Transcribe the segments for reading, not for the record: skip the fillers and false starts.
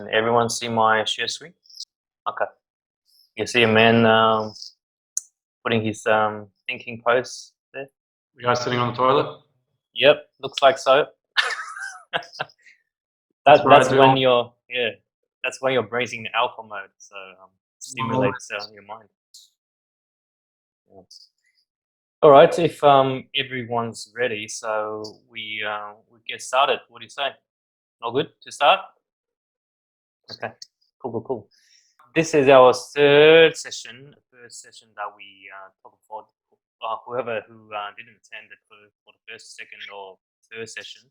Can everyone see my share screen? Okay. You see a man putting his thinking pose there? The guy sitting on the toilet? Yep, looks like so. That's what I that's do. when you're that's when you're bracing the alpha mode, so stimulates your mind. Yes. All right, if everyone's ready, so we get started. What do you say? All good to start? Okay, cool. This is our third session, the first session that we talk about. Whoever who didn't attend it for the first, second, or third session,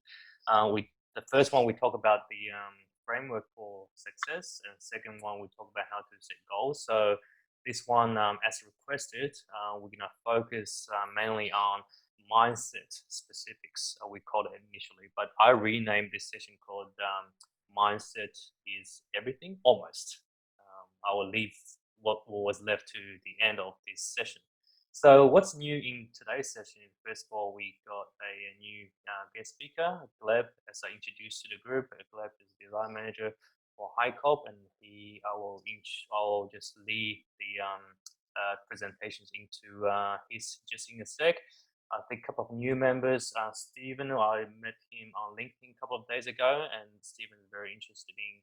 the first one we talk about the framework for success, and the second one we talk about how to set goals. So this one, as requested, we're gonna focus mainly on mindset specifics. We called it initially, but I renamed this session called mindset is everything, almost. I will leave what was left to the end of this session. So what's new in today's session? First of all, we got a new guest speaker, Gleb, as I introduced to the group. Gleb is the design manager for HiCop, and I'll just lead the presentations into his just in a sec. I think a couple of new members, Stephen, I met him on LinkedIn a couple of days ago, and Stephen is very interested in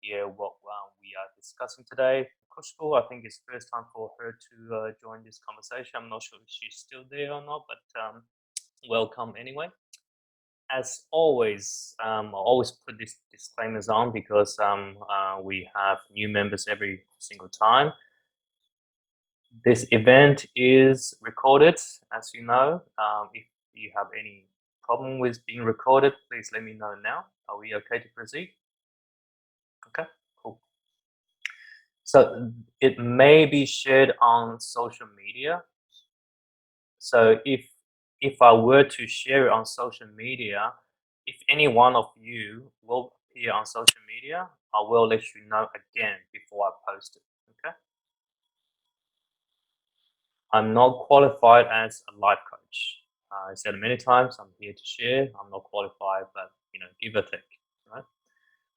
hear what we are discussing today. Kushbu, I think it's first time for her to join this conversation. I'm not sure if she's still there or not, but welcome anyway. As always, I always put these disclaimers on because we have new members every single time. This event is recorded, as you know. If you have any problem with being recorded, please let me know now. Are we okay to proceed? Okay, cool. So it may be shared on social media. So if I were to share it on social media, if any one of you will appear on social media, I will let you know again before I post it. Okay. I'm not qualified as a life coach. I said many times, I'm here to share. I'm not qualified, but give or take, right?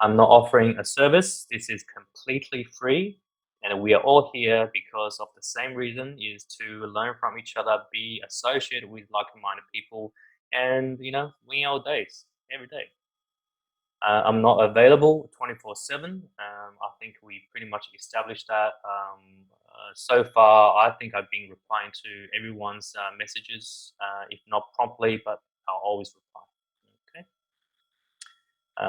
I'm not offering a service. This is completely free, and we are all here because of the same reason: is to learn from each other, be associated with like-minded people, and win our days every day. I'm not available 24/7. I think we pretty much established that. So far, I think I've been replying to everyone's messages, if not promptly, but I'll always reply. Okay.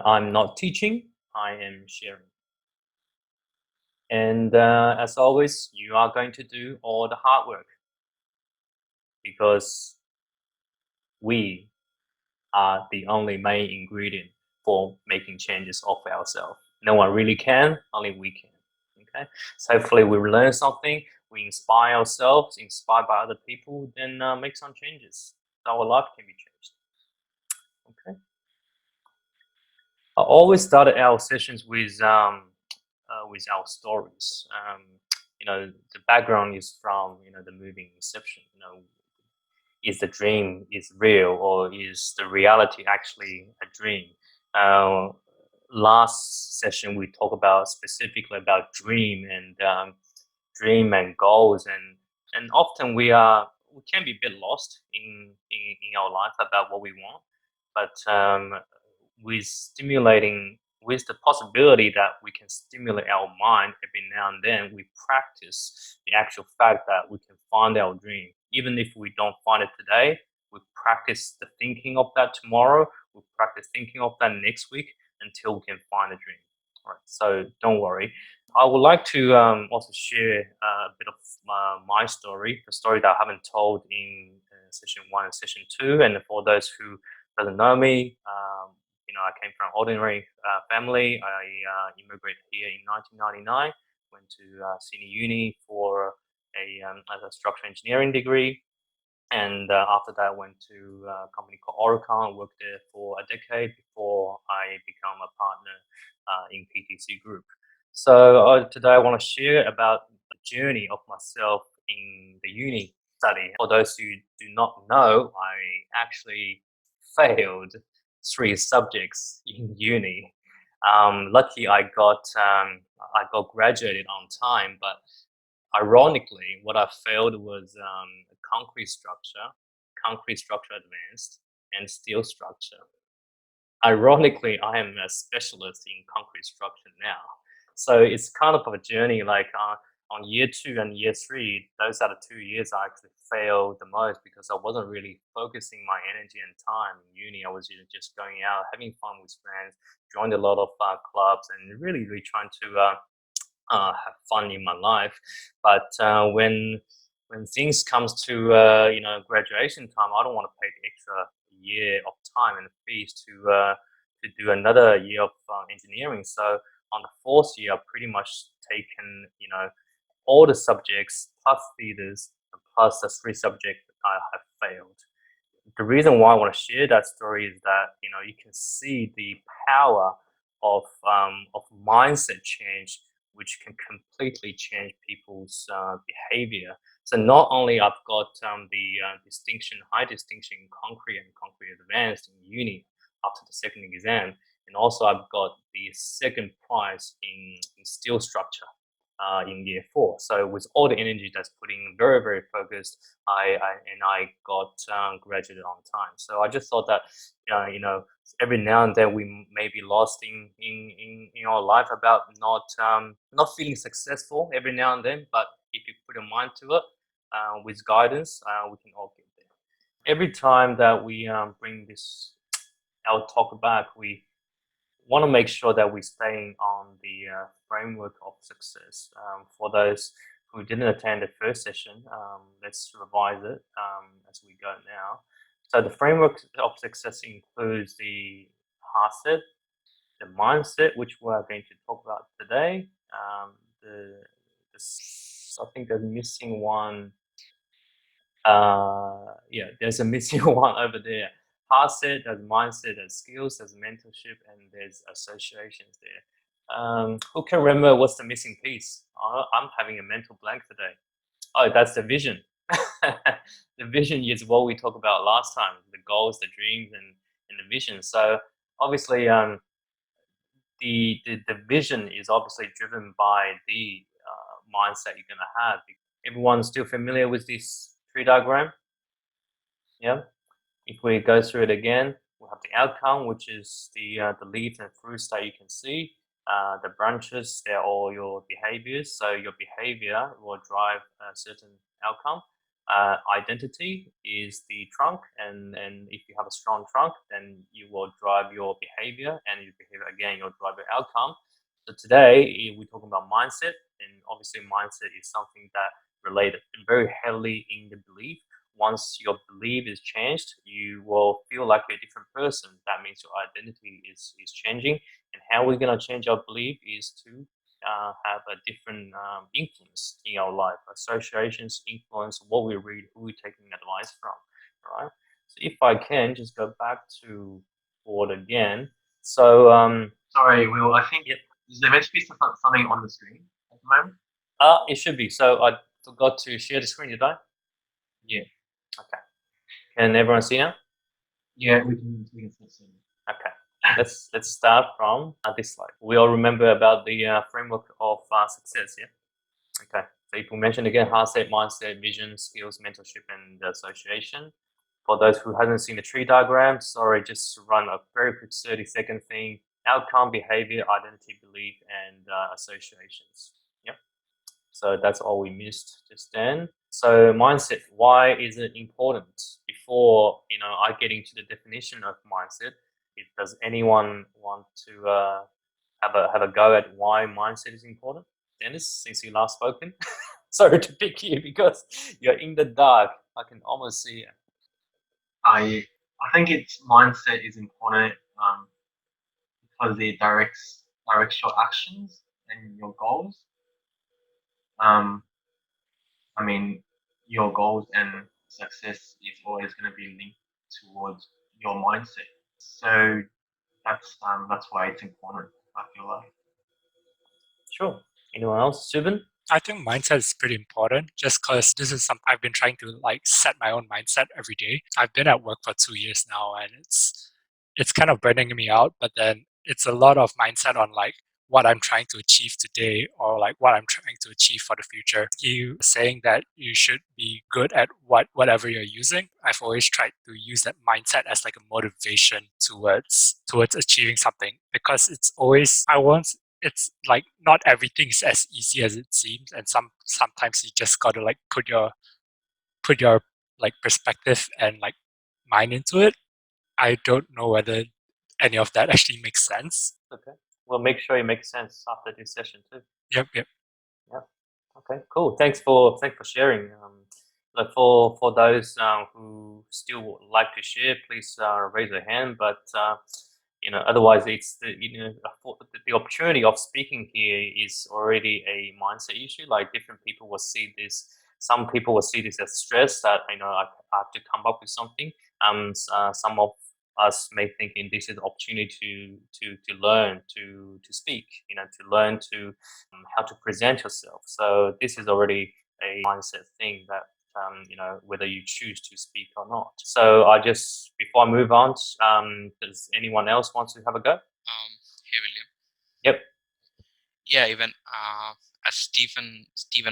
I'm not teaching. I am sharing. And as always, you are going to do all the hard work because we are the only main ingredient for making changes of ourselves. No one really can, only we can. Okay, so hopefully we learn something, we inspire ourselves, inspired by other people, then make some changes. Our life can be changed. Okay. I always started our sessions with our stories. The background is from the movie Inception. Is the dream is real, or is the reality actually a dream? Last session we talked about specifically about dream and goals, and often we can be a bit lost in our life about what we want, but with the possibility that we can stimulate our mind every now and then, we practice the actual fact that we can find our dream. Even if we don't find it today, we practice the thinking of that tomorrow, we practice thinking of that next week until we can find the dream. All right, so don't worry. I would like to also share a bit of my story, a story that I haven't told in session 1 and session 2. And for those who doesn't know me, I came from an ordinary family. I immigrated here in 1999, went to senior uni for a structural engineering degree. And after that, I went to a company called Auto-gen, worked there for a decade before I became a partner in PTC Group. So today I want to share about the journey of myself in the uni study. For those who do not know, I actually failed 3 subjects in uni. Lucky I got graduated on time, but ironically, what I failed was concrete structure advanced, and steel structure. Ironically, I am a specialist in concrete structure now. So it's kind of a journey. Like on year 2 and year 3, those are the 2 years I actually failed the most because I wasn't really focusing my energy and time in uni. I was just going out, having fun with friends, joined a lot of clubs, and really trying to have fun in my life. But when things comes to graduation time, I don't want to pay the extra year of time and fees to do another year of engineering. So on the 4th year, I've pretty much taken all the subjects plus theaters plus the 3 subjects I have failed. The reason why I want to share that story is that you can see the power of mindset change, which can completely change people's behavior. So not only I've got the high distinction in concrete and concrete advanced in uni after the second exam, and also I've got the second prize in steel structure in year 4. So with all the energy that's putting very focused, I got graduated on time. So I just thought that every now and then we may be lost in our life about not feeling successful every now and then, but if you put a mind to it with guidance, we can all get there. Every time that we bring our talk back, we want to make sure that we're staying on the framework of success. For those who didn't attend the first session, let's revise it as we go now. So the framework of success includes the heart set, the mindset, which we're going to talk about today. I think there's missing one. Yeah, there's a missing one over there. Heart set, there's mindset, there's skills, there's mentorship, and there's associations there. Who can remember what's the missing piece? I'm having a mental blank today. Oh, that's the vision. The vision is what we talked about last time, the goals, the dreams, and the vision. So obviously, the vision is obviously driven by the mindset you're going to have. Everyone's still familiar with this tree diagram? Yeah. If we go through it again, we'll have the outcome, which is the leaves and fruits that you can see. The branches, they're all your behaviors. So your behavior will drive a certain outcome. Identity is the trunk, and if you have a strong trunk, then you will drive your behavior, and your behavior again, you'll drive your outcome. So today we're talking about mindset, and obviously mindset is something that related very heavily in the belief. Once your belief is changed, you will feel like you're a different person. That means your identity is changing. And how we're going to change our belief is to have a different influence in our life. Associations influence what we read, who we're taking advice from. All right. So if I can just go back to board again. So Sorry, Will. I think is there meant to be something on the screen at the moment? It should be. So I forgot to share the screen, did I? Yeah. Okay. Can everyone see now? Yeah, we can see. Okay. Let's start from this slide. We all remember about the framework of success, yeah? Okay. So if we mention again, heart set, mindset, vision, skills, mentorship, and association. For those who haven't seen the tree diagram, sorry, just run a very quick 30-second thing. Outcome, behavior, identity, belief, and associations. Yep. So that's all we missed just then. So mindset, why is it important? Before I get into the definition of mindset, does anyone want to have a go at why mindset is important? Dennis, since you last spoken, sorry to pick you because you're in the dark. I can almost see you. I think its mindset is important because it directs your actions and your goals. I mean, your goals and success is always going to be linked towards your mindset. So that's why it's important, I feel like. Sure. Anyone else? Subin? I think mindset is pretty important just because this is something I've been trying to set my own mindset every day. I've been at work for 2 years now and it's kind of burning me out, but then it's a lot of mindset on like what I'm trying to achieve today or like what I'm trying to achieve for the future. You saying that you should be good at whatever you're using. I've always tried to use that mindset as like a motivation towards achieving something, because it's always it's like not everything is as easy as it seems, and sometimes you just gotta like put your like perspective and like mind into it. I don't know whether any of that actually makes sense. Okay. Well, make sure it makes sense after this session too. Yep. Yeah. Okay. Cool. Thanks for sharing. Like for those who still would like to share, please raise your hand. But otherwise, it's the opportunity of speaking here is already a mindset issue. Like different people will see this. Some people will see this as stress that I have to come up with something. Some of us may thinking this is an opportunity to learn to speak. To learn to how to present yourself. So this is already a mindset thing that whether you choose to speak or not. So before I move on, does anyone else want to have a go? Hey William. Yep. Yeah, even as Stephen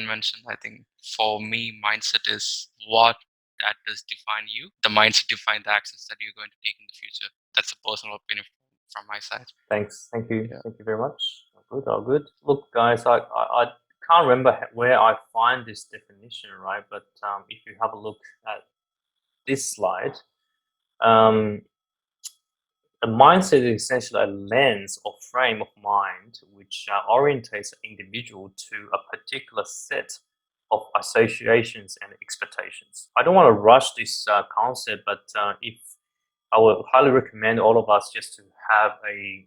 mentioned, I think for me, mindset is what that does define you. The mindset define the actions that you're going to take in the future. That's a personal opinion from my side. Thanks. Thank you. Yeah. Thank you very much. All good. Look, guys, I can't remember where I find this definition, right? But if you have a look at this slide, a mindset is essentially a lens or frame of mind which orientates an individual to a particular set of associations and expectations. I don't want to rush this concept, but if I would highly recommend all of us just to have a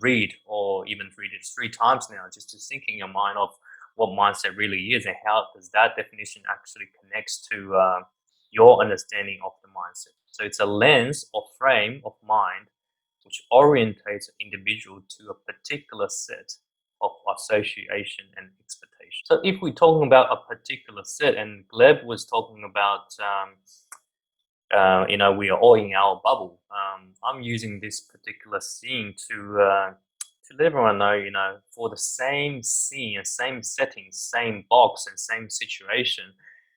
read, or even read it 3 times now, just to think in your mind of what mindset really is and how does that definition actually connects to your understanding of the mindset. So it's a lens or frame of mind which orientates an individual to a particular set of association and expectation. So if we're talking about a particular set, and Gleb was talking about we are all in our bubble. I'm using this particular scene to let everyone know, for the same scene, same setting, same box, and same situation,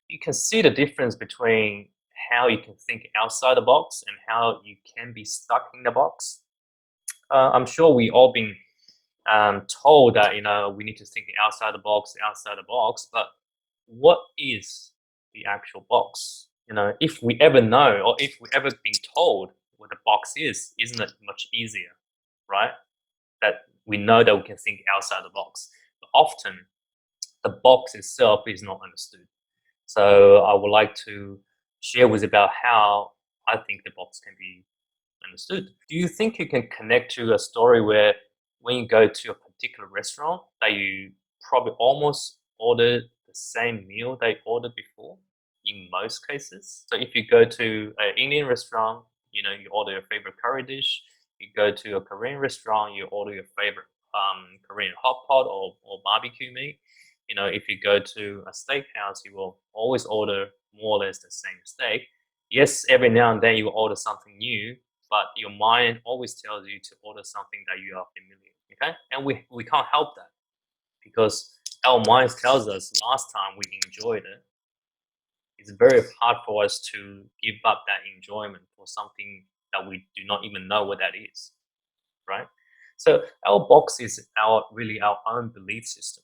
you can see the difference between how you can think outside the box and how you can be stuck in the box. I'm sure we all been told that we need to think outside the box, but what is the actual box? If we ever know, or if we ever been told what the box is, isn't it much easier, right? That we know that we can think outside the box. But often, the box itself is not understood. So I would like to share with you about how I think the box can be understood. Do you think you can connect to a story where when you go to a particular restaurant that you probably almost ordered the same meal they ordered before in most cases? So if you go to an Indian restaurant, you order your favorite curry dish. You go to a Korean restaurant, you order your favorite Korean hot pot or barbecue meat. If you go to a steakhouse, you will always order more or less the same steak. Yes, every now and then you order something new, but your mind always tells you to order something that you are familiar with, okay? And we can't help that, because our minds tells us last time we enjoyed it. It's very hard for us to give up that enjoyment for something that we do not even know what that is, right? So our box is really our own belief system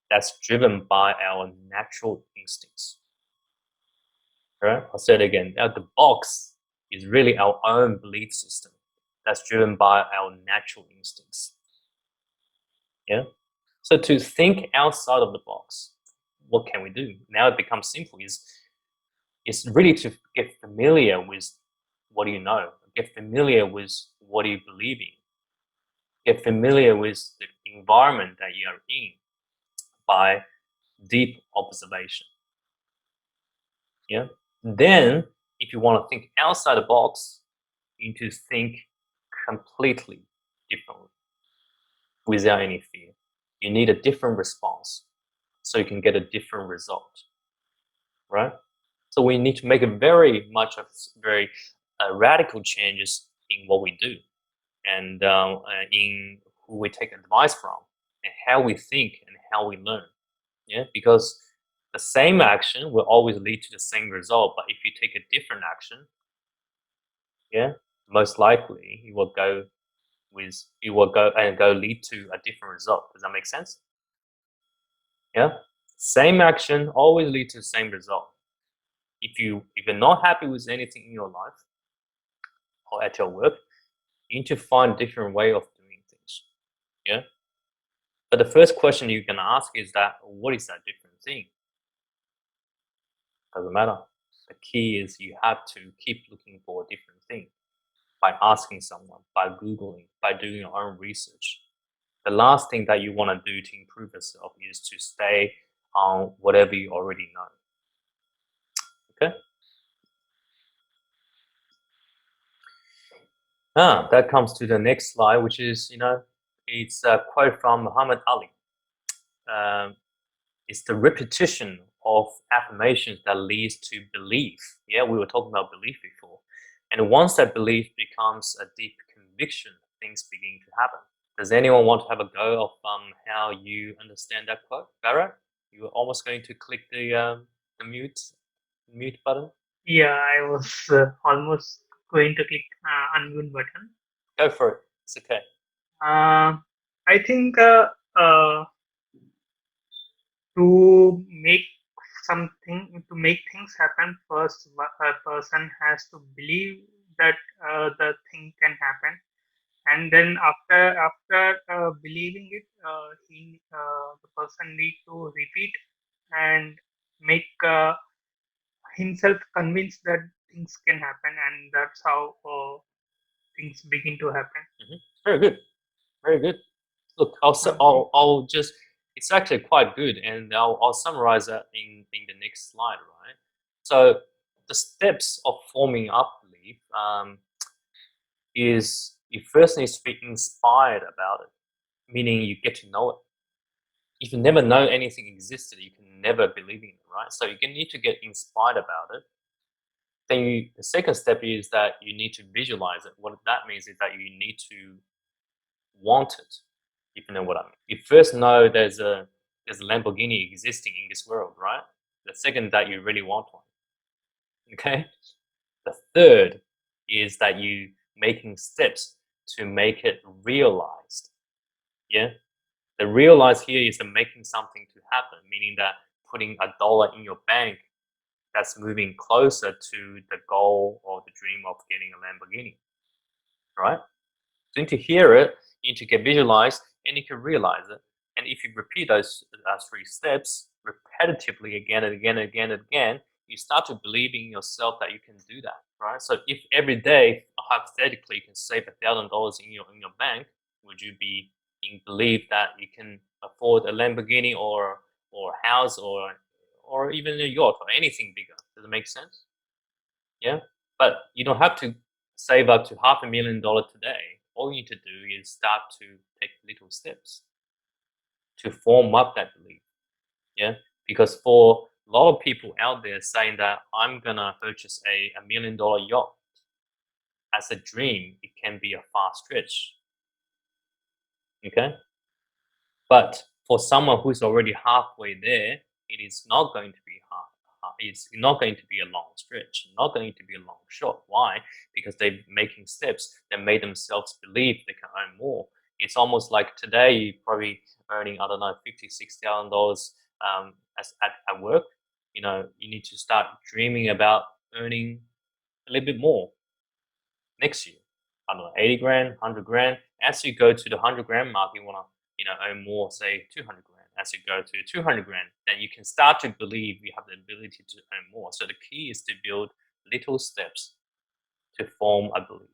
that's driven by our natural instincts. Right? I'll say it again. Now, the box is really our own belief system that's driven by our natural instincts. Yeah. So to think outside of the box, what can we do? Now it becomes simple. It's really to get familiar with what do you know, get familiar with what do you believe in, get familiar with the environment that you are in by deep observation. Yeah. Then, if you want to think outside the box, you need to think completely differently without any fear. You need a different response so you can get a different result, right? So we need to make a very radical changes in what we do. and in who we take advice from, and how we think and how we learn. Yeah, because the same action will always lead to the same result, but if you take a different action, yeah, most likely it will go lead to a different result. Does that make sense? Yeah, same action always lead to the same result. If you're not happy with anything in your life or at your work, you need to find a different way of doing things. Yeah. But the first question you can ask is that, what is that different thing? Doesn't matter. The key is you have to keep looking for a different thing by asking someone, by Googling, by doing your own research. The last thing that you want to do to improve yourself is to stay on whatever you already know. Okay? That comes to the next slide, which is, it's a quote from Muhammad Ali. It's the repetition of affirmations that leads to belief. Yeah, we were talking about belief before. And once that belief becomes a deep conviction, things begin to happen. Does anyone want to have a go of how you understand that quote? Barra, you were almost going to click the mute button. Yeah, I was almost going to click unmute button. Go for it. It's okay. I think to make things happen, first a person has to believe that the thing can happen, and then after believing it, the person need to repeat and make himself convinced that things can happen, and that's how things begin to happen. Very good. Very good. Look, I'll just, it's actually quite good, and I'll summarize that in the next slide, right? So the steps of forming up belief is you first need to be inspired about it, meaning you get to know it. If you never know anything existed, you can never believe in it, right? So you need to get inspired about it. Then the second step is that you need to visualize it. What that means is that you need to want it, if you know what I mean. You first know there's a Lamborghini existing in this world, right? The second that you really want one. Okay? The third is that you making steps to make it realized. Yeah? The realize here is the making something to happen, meaning that putting $1 in your bank, that's moving closer to the goal or the dream of getting a Lamborghini. Right? So you need to hear it, you need to get visualized, and you can realize it. And if you repeat those 3 steps repetitively again and again and again and again, you start to believe in yourself that you can do that, right? So if every day, hypothetically, you can save $1,000 in your bank, would you be in belief that you can afford a Lamborghini or a house or even a yacht or anything bigger? Does it make sense? Yeah, but you don't have to save up to $500,000 today. All you need to do is start to take little steps to form up that belief. Yeah, because for a lot of people out there saying that I'm gonna purchase a $1 million yacht as a dream, it can be a far stretch. Okay, but for someone who's already halfway there, it is not going to be hard. It's not going to be a long stretch, not going to be a long shot. Why? Because they're making steps that made themselves believe they can earn more. It's almost like today you're probably earning, I don't know, $50,000, $60,000 at work. You need to start dreaming about earning a little bit more next year. I don't know, 80 grand, 100 grand. As you go to the 100 grand mark, you want to earn more, say 200 grand. As you go to 200 grand, then you can start to believe you have the ability to earn more. So the key is to build little steps to form a belief.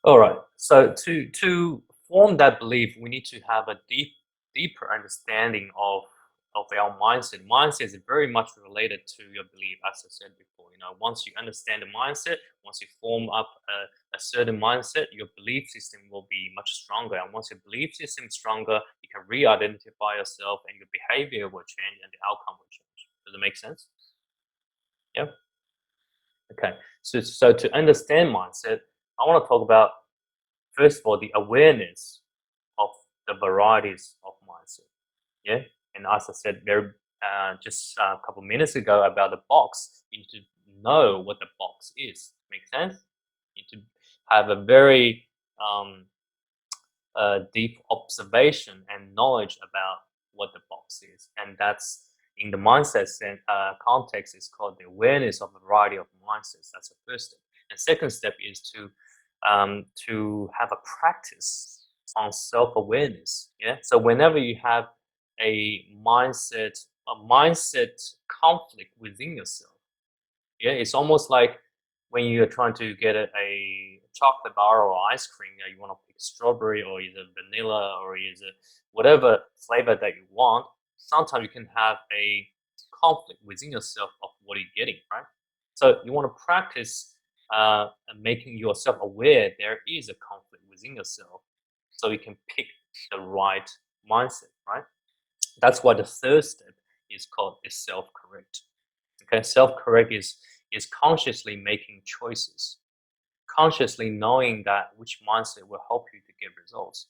All right. So to form that belief, we need to have a deeper understanding of our mindset. Mindset is very much related to your belief, as I said before. Once you understand the mindset, once you form up a certain mindset, your belief system will be much stronger. And once your belief system is stronger, you can re-identify yourself, and your behavior will change, and the outcome will change. Does it make sense? Yeah. Okay. So to understand mindset, I want to talk about first of all, the awareness of the varieties of mindset. Yeah, and as I said very just a couple minutes ago about the box, you need to know what the box is. Make sense? You need to have a very deep observation and knowledge about what the box is, and that's in the mindset context is called the awareness of a variety of mindsets. That's the first step. And second step is to have a practice on self-awareness. Yeah. So whenever you have a mindset conflict within yourself, yeah, it's almost like when you're trying to get a chocolate bar or ice cream, you want to pick strawberry or either vanilla or either whatever flavor that you want. Sometimes you can have a conflict within yourself of what you're getting, right? So you want to practice making yourself aware there is a conflict within yourself, so you can pick the right mindset, right? That's why the third step is called a self-correct. Okay, self-correct is consciously making choices, consciously knowing that which mindset will help you to get results,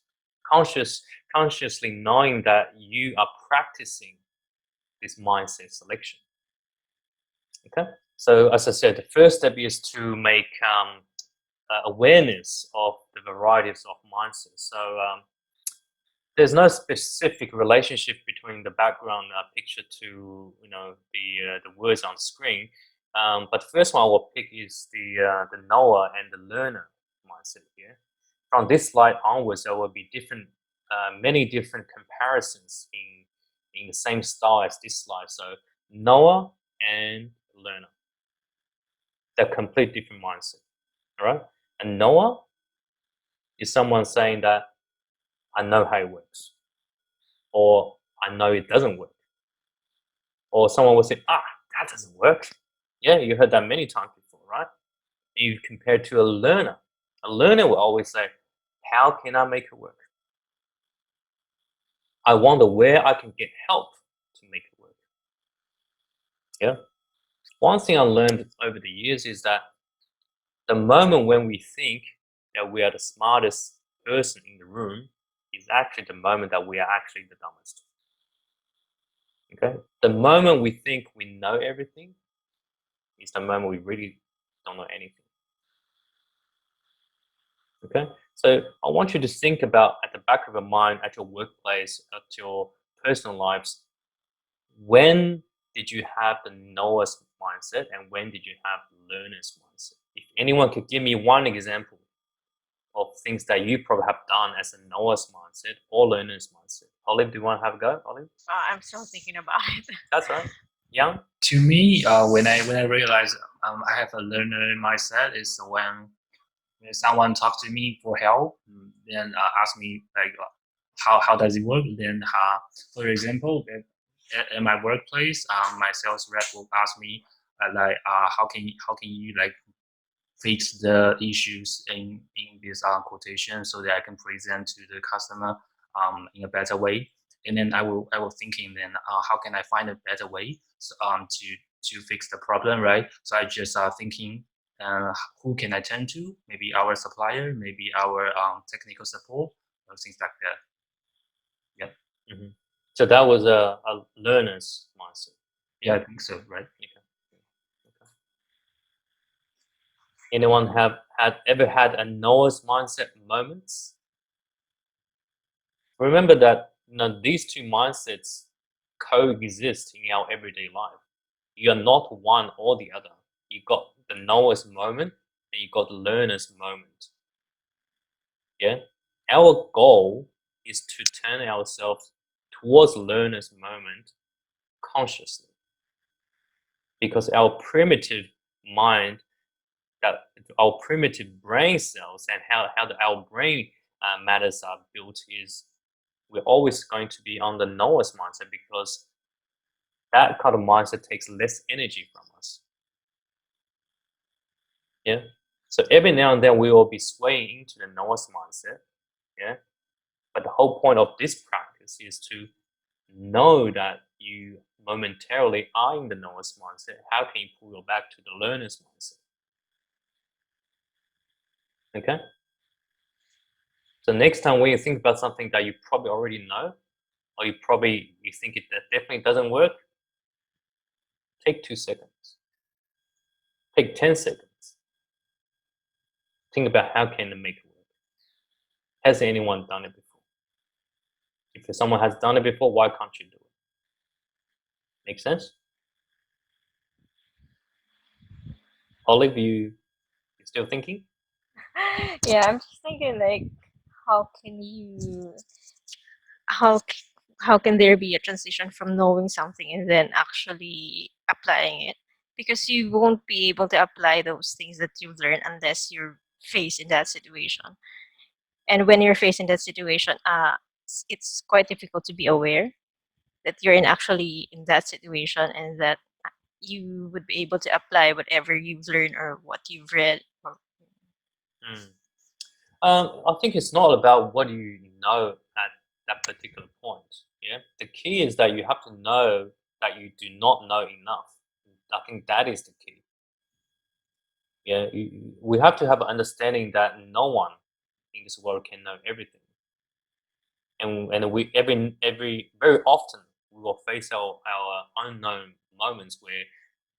consciously knowing that you are practicing this mindset selection. Okay, so as I said, the first step is to make awareness of the varieties of mindsets. So there's no specific relationship between the background picture to the words on screen. But the first one I will pick is the knower and the learner mindset here. From this slide onwards, there will be many different comparisons in the same style as this slide. So knower and learner, they're complete different mindset. All right, a knower is someone saying that I know how it works, or I know it doesn't work. Or someone will say, that doesn't work. Yeah, you heard that many times before, right? And you compare it to a learner. A learner will always say, how can I make it work? I wonder where I can get help to make it work. Yeah. One thing I learned over the years is that the moment when we think that we are the smartest person in the room is actually the moment that we are actually the dumbest. Okay? The moment we think we know everything is the moment we really don't know anything. Okay, so I want you to think about at the back of your mind, at your workplace, at your personal lives, when did you have the knowers mindset and when did you have the learners mindset? If anyone could give me one example of things that you probably have done as a knowers mindset or learners mindset. Olive, do you want to have a go, Olive? I'm still thinking about it. That's right. Young? To me, when I realize I have a learner mindset is when someone talks to me for help, then ask me like how does it work. Then, for example, at my workplace, my sales rep will ask me like how can you like fix the issues in this quotation so that I can present to the customer in a better way. And then I will thinking then how can I find a better way to fix the problem, right? So I just thinking who can I turn to? Maybe our supplier, maybe our technical support, or things like that. Yeah. Mm-hmm. So that was a learner's mindset. Yeah, I think so, right? Okay. Anyone have ever had a knowers mindset moments? Remember that these two mindsets coexist in our everyday life. You are not one or the other. You got the knowers moment and you got the learner's moment. Yeah. Our goal is to turn ourselves towards learner's moment consciously, because our primitive mind, that our primitive brain cells and how our brain matters are built is we're always going to be on the knowers mindset, because that kind of mindset takes less energy from us. Yeah. So every now and then we will be swaying into the knowers mindset. Yeah. But the whole point of this practice is to know that you momentarily are in the knowers mindset. How can you pull your back to the learner's mindset? Okay. So next time when you think about something that you probably already know, or you think it that definitely doesn't work, take 2 seconds. Take 10 seconds. Think about how can it make it work. Has anyone done it before? If someone has done it before, why can't you do it? Make sense? Olive, you still thinking? Yeah, I'm just thinking like, how can you, how c- how can there be a transition from knowing something and then actually applying it? Because you won't be able to apply those things that you've learned unless you're faced in that situation. And when you're faced in that situation, it's quite difficult to be aware that you're actually in that situation and that you would be able to apply whatever you've learned or what you've read. I think it's not about what you know at that particular point. Yeah, the key is that you have to know that you do not know enough. I think that is the key. Yeah, we have to have an understanding that no one in this world can know everything, and we every very often we will face our unknown moments where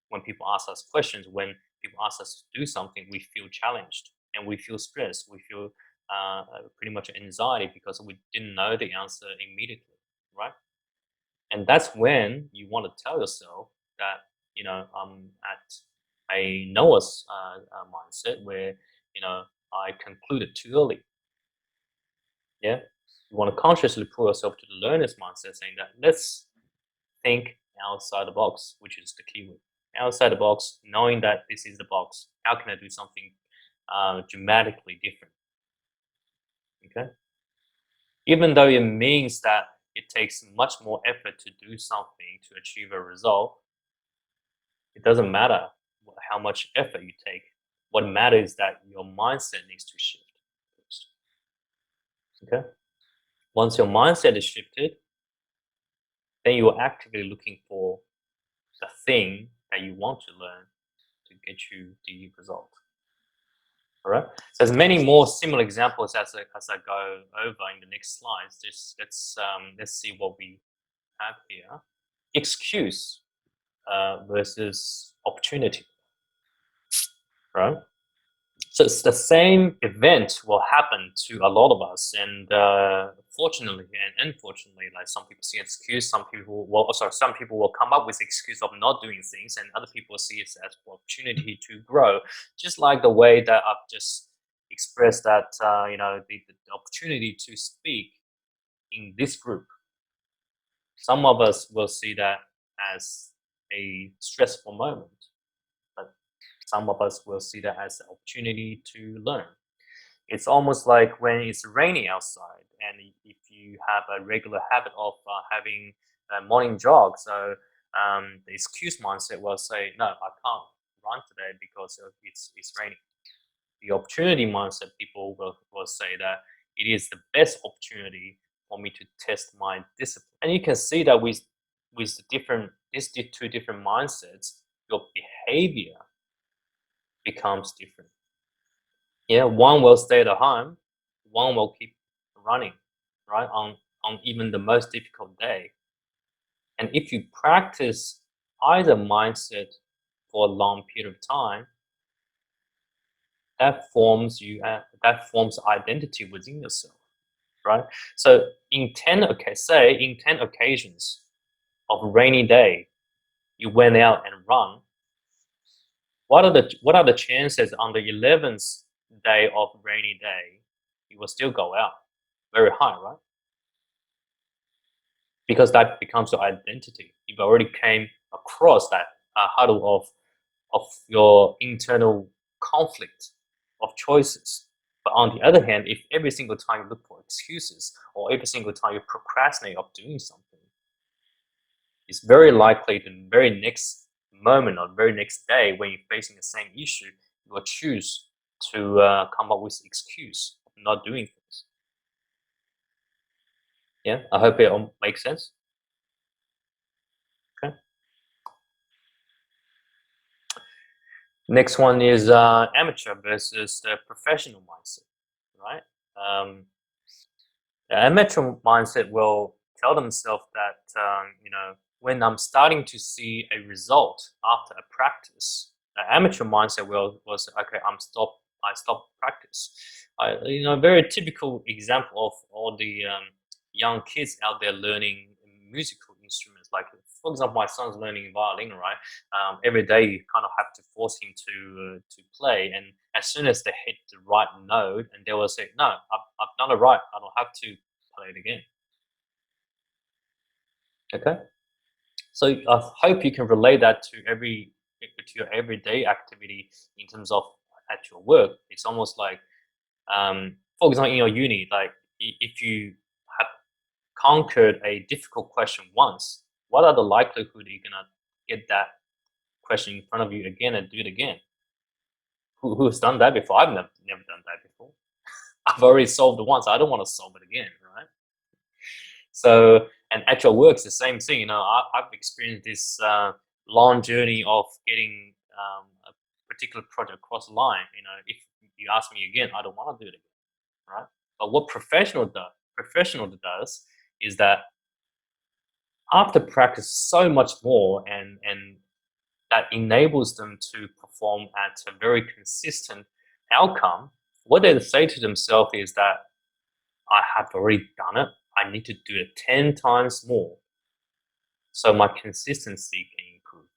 when people ask us questions, when people ask us to do something, we feel challenged and we feel stressed. We feel pretty much anxiety because we didn't know the answer immediately, right? And that's when you want to tell yourself that I'm at a knowers mindset where I concluded too early. Yeah, you want to consciously pull yourself to the learner's mindset, saying that let's think outside the box, which is the keyword. Outside the box, knowing that this is the box. How can I do something dramatically different? Okay. Even though it means that it takes much more effort to do something to achieve a result, it doesn't matter how much effort you take. What matters is that your mindset needs to shift first. Okay. Once your mindset is shifted, then you're actively looking for the thing that you want to learn to get you the result. All right. So there's many more similar examples as I go over in the next slides. Just let's see what we have here. Excuse versus opportunity. Right. So it's the same event will happen to a lot of us, and fortunately and unfortunately, like some people see excuse, some people will come up with excuse of not doing things, and other people see it as opportunity to grow. Just like the way that I've just expressed that the opportunity to speak in this group. Some of us will see that as a stressful moment, but some of us will see that as an opportunity to learn. It's almost like when it's raining outside, and if you have a regular habit of having a morning jog, so the excuse mindset will say, no, I can't run today because it's raining. The opportunity mindset people will say that it is the best opportunity for me to test my discipline. And you can see that with these two different mindsets, your behavior becomes different. Yeah, one will stay at home, one will keep running, right, on even the most difficult day. And if you practice either mindset for a long period of time, that forms identity within yourself, right? So in 10 occasions of a rainy day, you went out and run. What are the chances on the 11th day of rainy day you will still go out? Very high, right? Because that becomes your identity. You've already came across that hurdle of your internal conflict of choices. But on the other hand, if every single time you look for excuses, or every single time you procrastinate of doing something, it's very likely the very next moment or the very next day when you're facing the same issue, you will choose to come up with excuse of not doing things. Yeah, I hope it all makes sense. Okay. Next one is amateur versus the professional mindset, right? The amateur mindset will tell themselves that when I'm starting to see a result after a practice, the amateur mindset will say, okay, I stop practice. Very typical example of all the young kids out there learning musical instruments. Like, for example, my son's learning violin, right? Every day you kind of have to force him to play, and as soon as they hit the right note, and they will say, "No, I've done it right. I don't have to play it again." Okay, so I hope you can relate that to your everyday activity in terms of at your work. It's almost like, for example, in your uni, like if you have conquered a difficult question once, what are the likelihood you're gonna get that question in front of you again and do it again? Who's done that before? I've never done that before. I've already solved it once. I don't want to solve it again, right? So, and actual work's the same thing. I've experienced this long journey of getting a particular project across the line. If you ask me again, I don't want to do it again, right? But what professional does is that after practice so much more, and that enables them to perform at a very consistent outcome, what they say to themselves is that I have already done it. I need to do it 10 times more so my consistency can improve.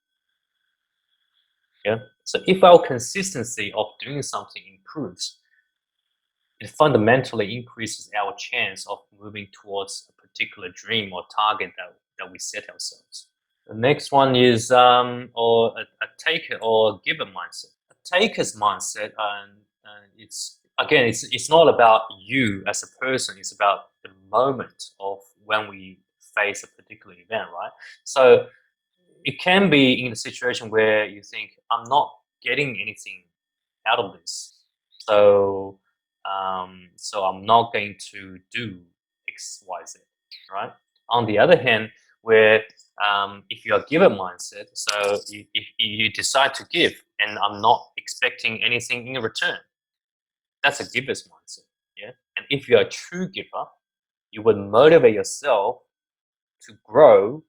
Yeah. So if our consistency of doing something improves, it fundamentally increases our chance of moving towards a particular dream or target that we set ourselves. The next one is or a taker or giver mindset. A taker's mindset, it's not about you as a person. It's about the moment of when we face a particular event, right? So it can be in a situation where you think, I'm not getting anything out of this, so I'm not going to do X, Y, Z, right? On the other hand, where if you're a giver mindset, so if you decide to give, and I'm not expecting anything in return, that's a giver's mindset. Yeah. And if you're a true giver, you would motivate yourself to grow,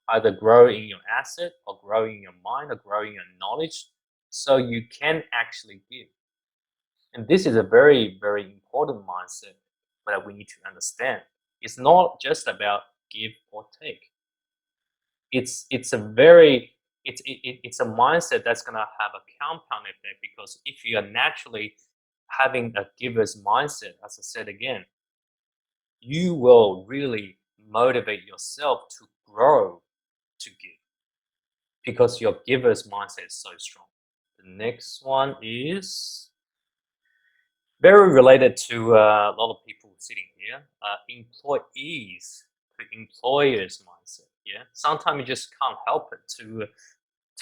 either grow in your asset or grow in your mind or grow in your knowledge, so you can actually give. And this is a very, very important mindset that we need to understand. It's not just about give or take. It's a mindset that's going to have a compound effect, because if you are naturally having a giver's mindset, as I said again, you will really motivate yourself to grow to give, because your giver's mindset is so strong. The next one is very related to a lot of people sitting here, employees to employers mindset. Yeah, sometimes you just can't help it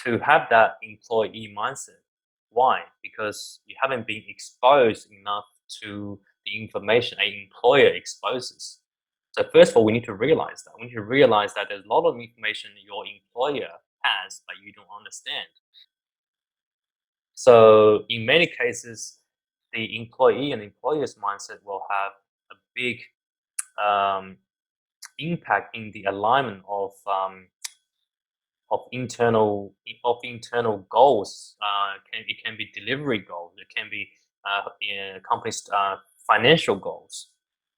to have that employee mindset. Why? Because you haven't been exposed enough to the information an employer exposes. So first of all, we need to realize that. We need to realize that there's a lot of information your employer has, but you don't understand. So in many cases, the employee and employer's mindset will have a big impact in the alignment of internal goals. It can be delivery goals. It can be company's financial goals.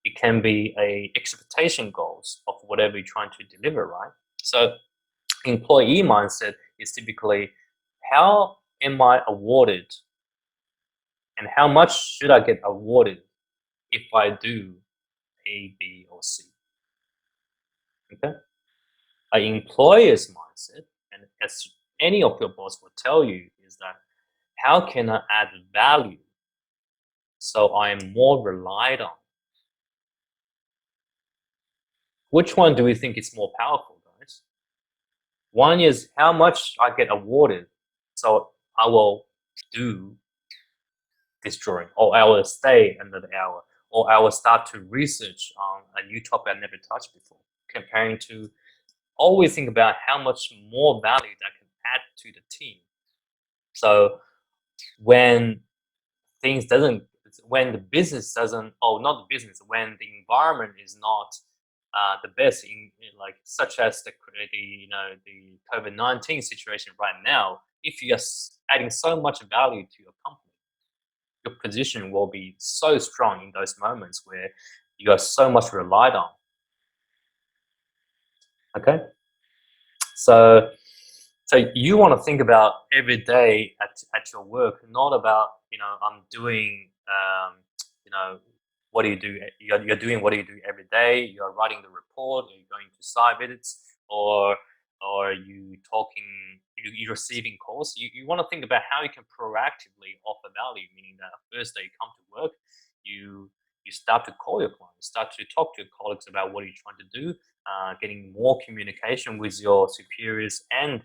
It can be a expectation goals of whatever you're trying to deliver, right? So employee mindset is typically, how am I awarded, and how much should I get awarded if I do A, B, or C? Okay. An employer's mindset, and as any of your boss will tell you, is that how can I add value so I am more relied on? Which one do we think is more powerful, guys? One is how much I get awarded, so I will do this drawing, or I will stay another hour, or I will start to research on a new topic I never touched before, comparing to always think about how much more value that can add to the team. So when when the business doesn't, oh, not the business, when the environment is not the best, like such as the COVID-19 situation right now, if you're adding so much value to your company, your position will be so strong in those moments where you are so much relied on. Okay, so you want to think about every day at your work, not about I'm doing what do you do? You're doing what do you do every day? You're writing the report, or you're going to site visits, or you talking, you're receiving calls. You want to think about how you can proactively offer value, meaning that first day you come to work, you start to call your clients, start to talk to your colleagues about what you're trying to do, getting more communication with your superiors and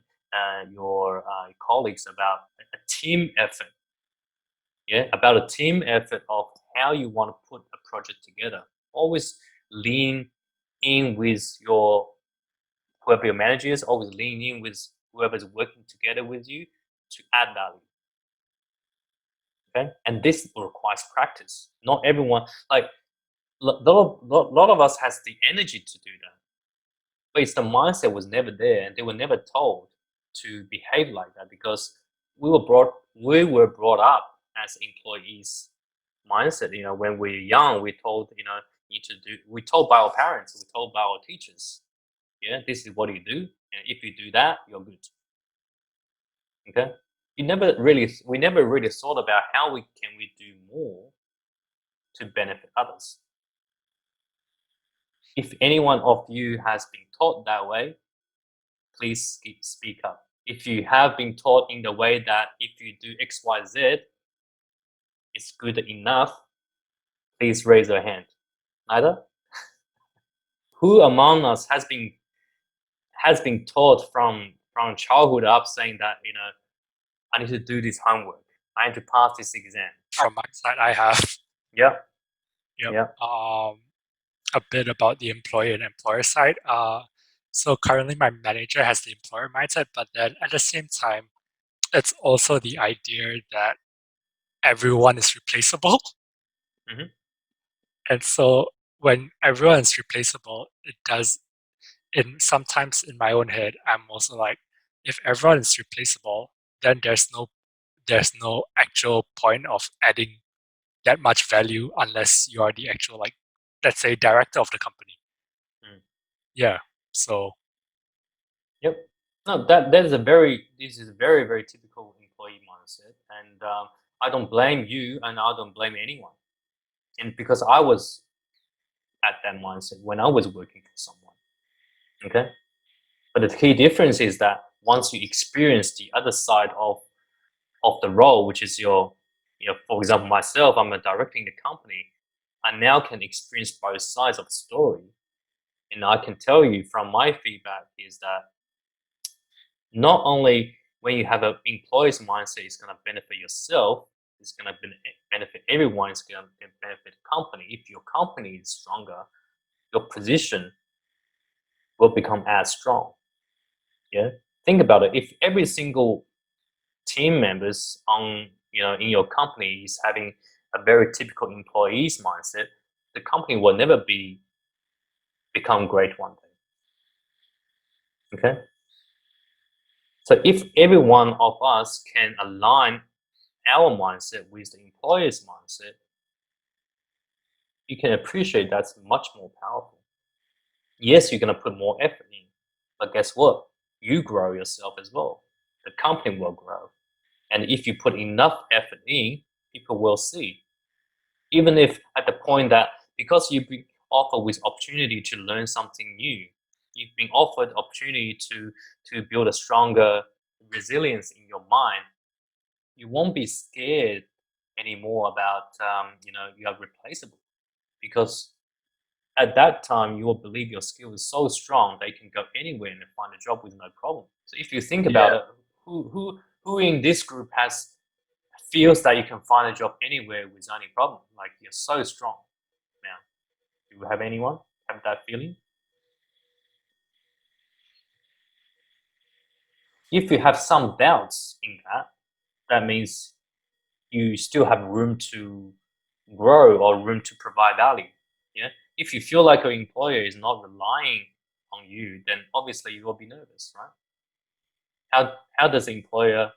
your colleagues about a team effort. Yeah, about a team effort of how you want to put a project together. Always lean in with whoever your manager is. Always lean in with whoever's working together with you to add value. Okay, and this requires practice. Not everyone, like a lot of us has the energy to do that, but it's the mindset was never there, and they were never told to behave like that because we were brought up as employees mindset. When we're young, we're told we told by our parents, we told by our teachers, yeah, this is what you do, and if you do that, you're good. Okay, we never really thought about how we do more to benefit others. If anyone of you has been taught that way, please speak up. If you have been taught in the way that if you do X, Y, Z, it's good enough, please raise your hand. Neither? Who among us has been taught from childhood up saying that I need to do this homework, I need to pass this exam? From my side, I have. Yep. A bit about the employer and employer side. So currently my manager has the employer mindset, but then at the same time, it's also the idea that everyone is replaceable. Mhm. And so when everyone is replaceable, it does, sometimes in my own head, I'm also like, if everyone is replaceable, then there's no actual point of adding that much value unless you are the actual, like, let's say, director of the company. Yeah. So Yep. No, this is a very very typical employee mindset, and I don't blame you, and I don't blame anyone, and because I was at that mindset when I was working for someone. Okay, but the key difference is that once you experience the other side of the role, which is for example, myself, I'm directing the company. I now can experience both sides of the story, and I can tell you from my feedback is that not only when you have an employee's mindset, it's going to benefit yourself, it's going to benefit everyone, it's going to benefit the company. If your company is stronger, your position will become as strong. Yeah, think about it. If every single team members in your company is having a very typical employee's mindset, the company will never become great one day. Okay. So if every one of us can align our mindset with the employer's mindset, you can appreciate that's much more powerful. Yes, you're going to put more effort in, but guess what? You grow yourself as well. The company will grow. And if you put enough effort in, people will see. Even if at the point that, because you've been offered with opportunity to learn something new, you've been offered opportunity to build a stronger resilience in your mind, you won't be scared anymore about you are replaceable, because at that time you will believe your skill is so strong that you can go anywhere and find a job with no problem. So if you think about it, who in this group feels that you can find a job anywhere with any problem? Like, you're so strong. Now, do you have anyone have that feeling? If you have some doubts in that, that means you still have room to grow or room to provide value. Yeah, if you feel like your employer is not relying on you, then obviously you will be nervous, right? How does the employer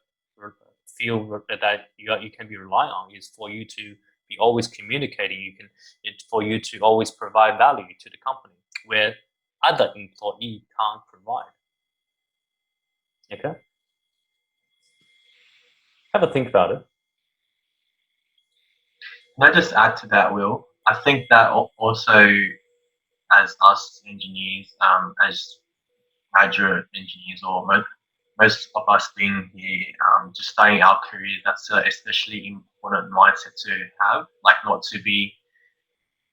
feel that you can be relied on? Is for you to be always communicating. It's for you to always provide value to the company where other employee can't provide. Okay, have a think about it. Can I just add to that, Will? I think that also, as us engineers, as graduate engineers, or most of us being here, just starting our careers, that's an especially important mindset to have. Like, not to be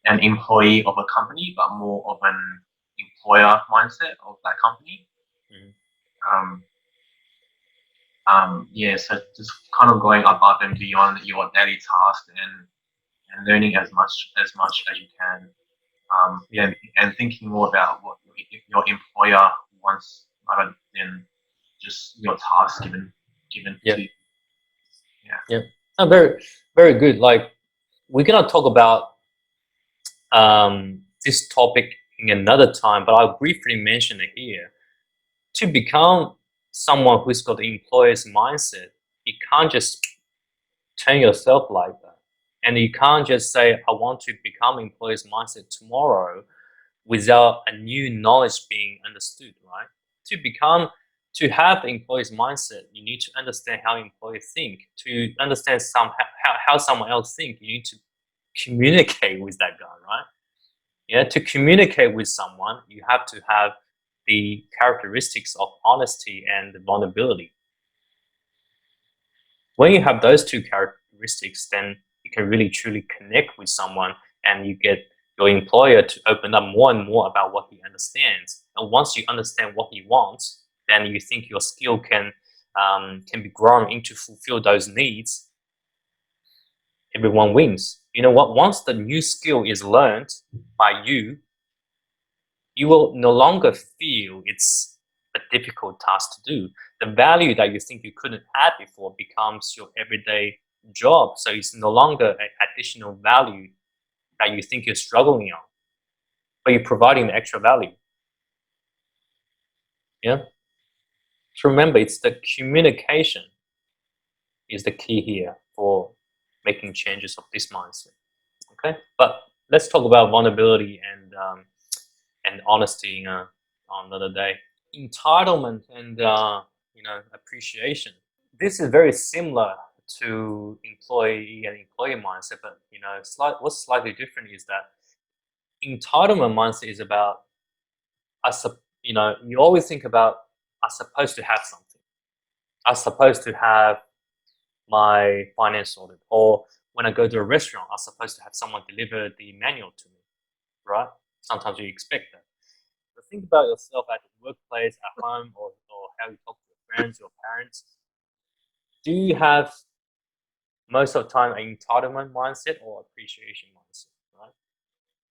an employee of a company, but more of an employer mindset of that company. Yeah, so just kind of going above and beyond your daily task and learning as much as you can. Yeah, and thinking more about what your employer wants rather than just your task given Yeah. to you. Yeah. Oh, very good. Like, we're gonna talk about this topic in another time, but I'll briefly mention it here. To become someone who's got the employer's mindset, you can't just turn yourself like that. And you can't just say, I want to become employer's mindset tomorrow without a new knowledge being understood, right? To have the employee's mindset, you need to understand how employees think. To understand how someone else think, you need to communicate with that guy, right? Yeah, to communicate with someone, you have to have the characteristics of honesty and vulnerability. When you have those two characteristics, then you can really truly connect with someone, and you get your employer to open up more and more about what he understands. And once you understand what he wants, then you think your skill can be grown into fulfill those needs. Everyone wins. You know what? Once the new skill is learned by you, you will no longer feel it's a difficult task to do. The value that you think you couldn't have before becomes your everyday job. So it's no longer an additional value that you think you're struggling on, but you're providing the extra value. Yeah. So remember, it's the communication is the key here for making changes of this mindset. Okay, but let's talk about vulnerability and honesty on another day. Entitlement and appreciation. This is very similar to employee and employee mindset, but what's slightly different is that entitlement mindset is about you always think about I'm supposed to have something. I'm supposed to have my finance sorted, or when I go to a restaurant, I'm supposed to have someone deliver the manual to me, right? Sometimes you expect that. But think about yourself at the workplace, at home, or how you talk to your friends, your parents. Do you have most of the time an entitlement mindset or appreciation mindset, right?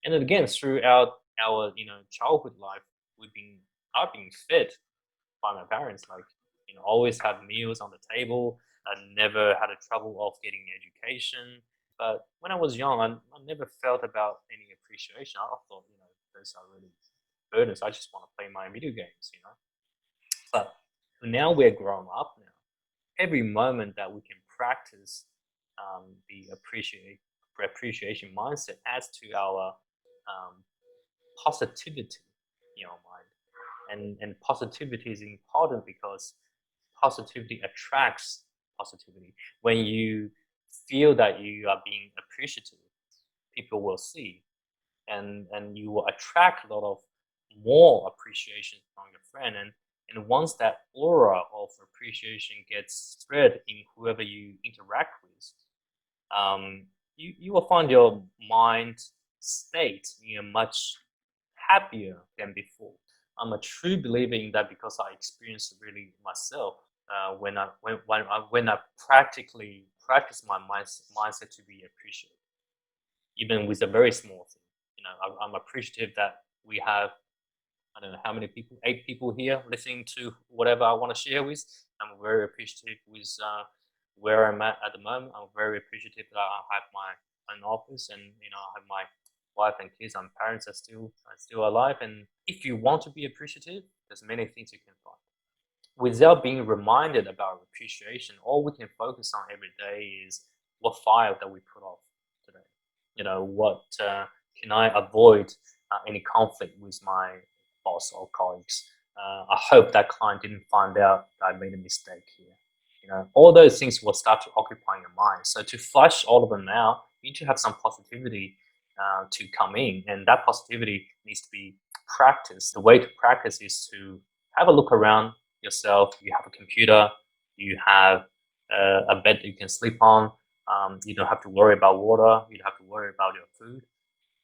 And again, throughout our childhood life, I've been fed by my parents, like always have meals on the table. I never had a trouble of getting education. But when I was young, I never felt about any appreciation. I thought those are really burdens. I just want to play my video games, But now we're grown up now. Every moment that we can practice the appreciation mindset adds to our positivity in our mind. And positivity is important because positivity attracts positivity. When you feel that you are being appreciative, people will see, and you will attract a lot of more appreciation from your friend. And once that aura of appreciation gets spread in whoever you interact with, you will find your mind state much happier than before. I'm a true believer in that because I experienced it really myself when I practically practice my mindset to be appreciative, even with a very small thing. I'm appreciative that we have, I don't know how many people, 8 people here listening to whatever I want to share with. I'm very appreciative with where I'm at the moment. I'm very appreciative that I have my own office, and I have my wife and kids, and parents are still alive. And if you want to be appreciative, there's many things you can find. Without being reminded about appreciation, all we can focus on every day is what file that we put off today. What can I avoid any conflict with my boss or colleagues? I hope that client didn't find out that I made a mistake here. All those things will start to occupy your mind. So to flush all of them out, you need to have some positivity to come in, and that positivity needs to be practiced. The way to practice is to have a look around yourself. You have a computer, you have a bed that you can sleep on. You don't have to worry about water. You don't have to worry about your food.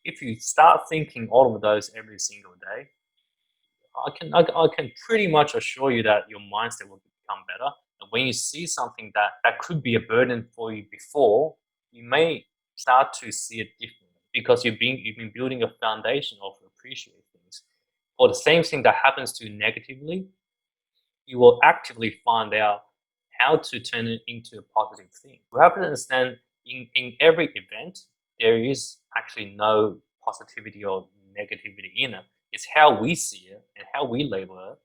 If you start thinking all of those every single day, I can pretty much assure you that your mindset will become better. And when you see something that could be a burden for you before, you may start to see it differently because you've been building a foundation of appreciating things. For the same thing that happens to you negatively, you will actively find out how to turn it into a positive thing. We have to understand in every event, there is actually no positivity or negativity in it. It's how we see it and how we label it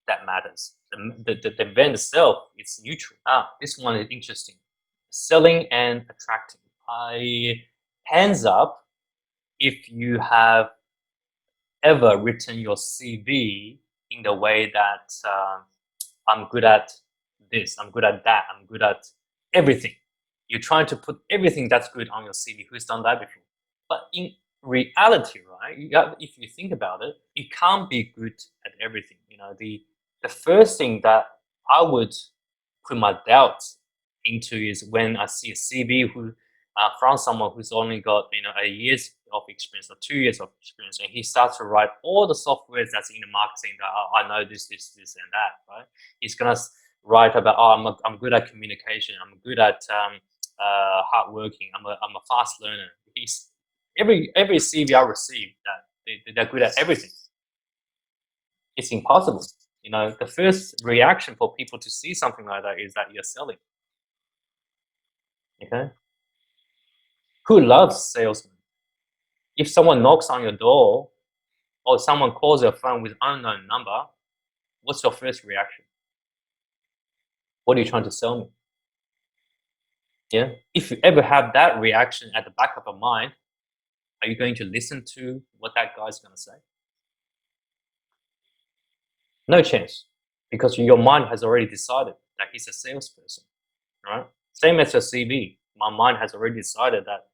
that matters. The event itself is neutral. This one is interesting. Selling and attracting. Hands up if you have ever written your CV in the way that I'm good at this, I'm good at that, I'm good at everything. You're trying to put everything that's good on your CV. Who's done that before? But in reality, right, if you think about it, you can't be good at everything. The first thing that I would put my doubts into is when I see a CV from someone who's only got a year's of experience or 2 years of experience, and he starts to write all the softwares that's in the market saying that I know this, and that. Right? He's gonna write about I'm good at communication. I'm good at hardworking. I'm a fast learner. Every CV I receive that they're good at everything. It's impossible. The first reaction for people to see something like that is that you're selling. Okay. Who loves salesmen? If someone knocks on your door or someone calls your phone with unknown number, what's your first reaction? What are you trying to sell me? Yeah. If you ever have that reaction at the back of your mind, are you going to listen to what that guy's going to say? No chance, because your mind has already decided that he's a salesperson, right? Same as your CV. My mind has already decided that,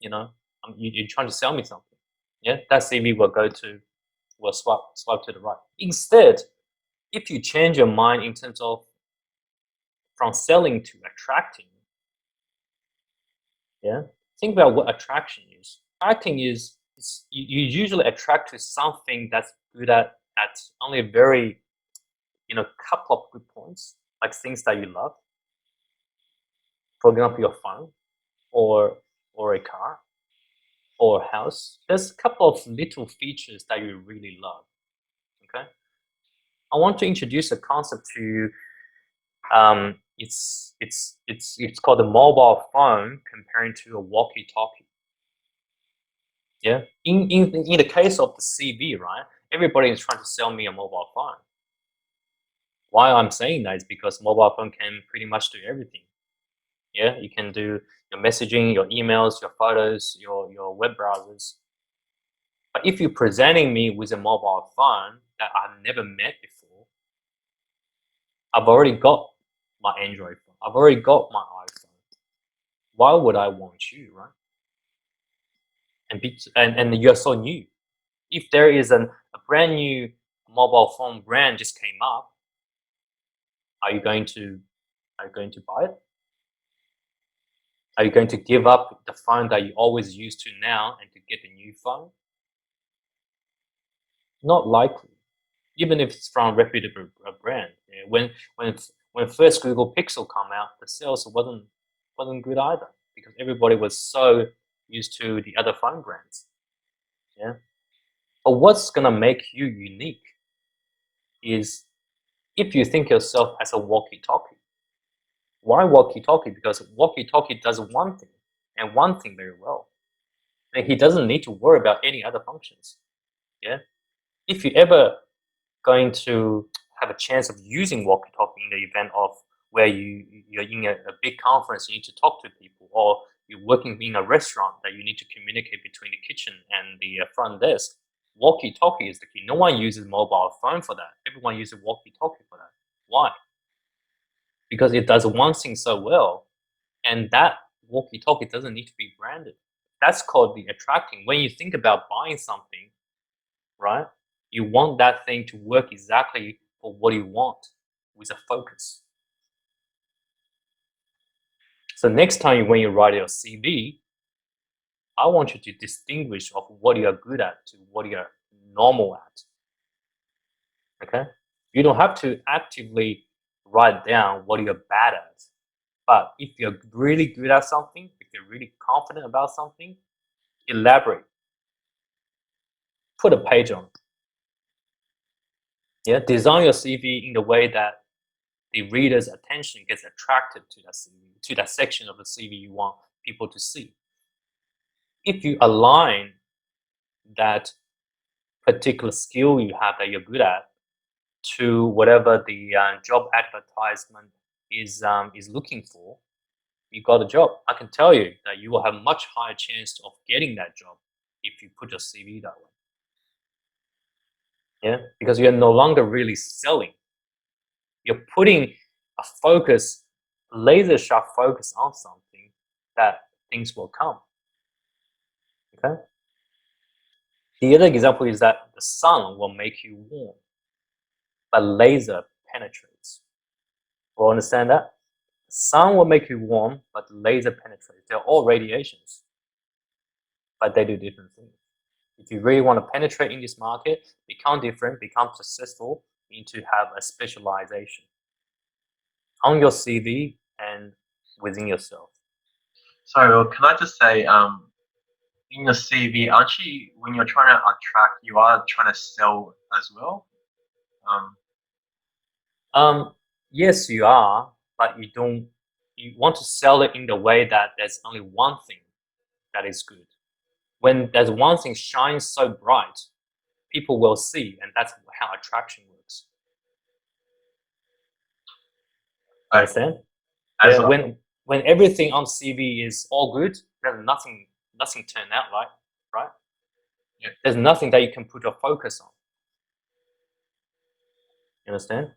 you're trying to sell me something. Yeah, that CV will swipe to the right. Instead, if you change your mind in terms of from selling to attracting, yeah, think about what attraction is. Attracting is you usually attract to something that's good at only a very couple of good points, like things that you love. For example, your phone, or a car, or a house. There's a couple of little features that you really love. Okay, I want to introduce a concept to you. It's called a mobile phone comparing to a walkie-talkie. Yeah, in the case of the CV, right? Everybody is trying to sell me a mobile phone. Why I'm saying that is because mobile phone can pretty much do everything. Yeah, you can do your messaging, your emails, your photos, your web browsers. But if you're presenting me with a mobile phone that I've never met before, I've already got my Android phone. I've already got my iPhone. Why would I want you, right? And you're so new. If there is a brand new mobile phone brand just came up, are you going to buy it? Are you going to give up the phone that you always use to now and to get the new phone? Not likely, even if it's from a reputable brand. Yeah, when first Google Pixel come out, the sales wasn't good either because everybody was so used to the other phone brands. Yeah, but what's gonna make you unique is if you think yourself as a walkie-talkie. Why walkie-talkie? Because walkie-talkie does one thing, and one thing very well. And he doesn't need to worry about any other functions. Yeah. If you ever going to have a chance of using walkie-talkie in the event of where you're in a big conference, you need to talk to people, or you're working in a restaurant that you need to communicate between the kitchen and the front desk, walkie-talkie is the key. No one uses mobile phone for that. Everyone uses walkie-talkie for that. Why? Because it does one thing so well, and that walkie-talkie doesn't need to be branded. That's called the attracting. When you think about buying something, right, you want that thing to work exactly for what you want with a focus. So next time when you write your CV, I want you to distinguish of what you're good at to what you're normal at. Okay? You don't have to actively write down what you're bad at. But if you're really good at something, if you're really confident about something, elaborate. Put a page on. Yeah, design your CV in the way that the reader's attention gets attracted to that CV, to that section of the CV you want people to see. If you align that particular skill you have that you're good at to whatever the job advertisement is looking for, you got a job. I can tell you that you will have much higher chance of getting that job if you put your CV that way. Yeah, because you're no longer really selling. You're putting a focus, laser sharp focus on something that things will come. Okay. The other example is that the sun will make you warm, but laser penetrates. Will understand that? The sun will make you warm, but laser penetrates. They're all radiations, but they do different things. If you really want to penetrate in this market, become different, become successful, you need to have a specialization on your CV and within yourself. So can I just say, in your CV, aren't you, when you're trying to attract, you are trying to sell as well? Yes, you are, but you don't. You want to sell it in the way that there's only one thing that is good. When there's one thing shines so bright, people will see, and that's how attraction works. Understand? As Yeah, when everything on CV is all good, there's nothing turned out right? Yeah. There's nothing that you can put your focus on. You understand?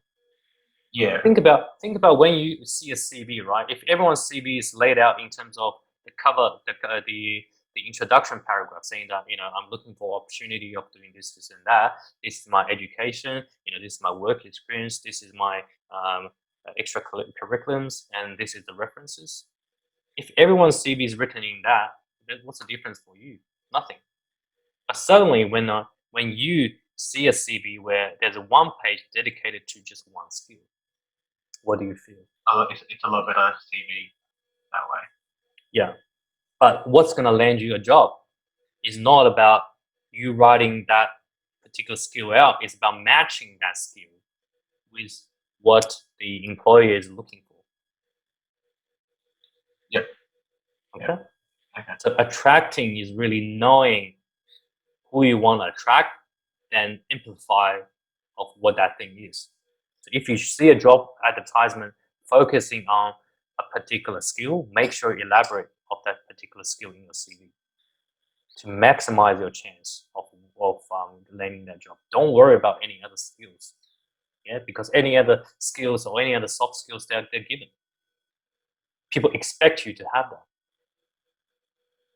Yeah. Think about when you see a CV, right? If everyone's CV is laid out in terms of the cover, the introduction paragraph saying that, I'm looking for opportunity of doing this, this, and that. This is my education. This is my work experience. This is my extra curriculums, and this is the references. If everyone's CV is written in that, then what's the difference for you? Nothing. But suddenly, when you see a CV where there's one page dedicated to just one skill, what do you feel? It's a lot better CV that way. Yeah. But what's going to land you a job is not about you writing that particular skill out. It's about matching that skill with what the employer is looking for. Yep. Okay. Yep. Okay. So attracting is really knowing who you want to attract and amplify of what that thing is. So if you see a job advertisement focusing on a particular skill, make sure you elaborate of that particular skill in your CV to maximize your chance of landing that job. Don't worry about any other skills, yeah, because any other skills or any other soft skills they're given. People expect you to have that.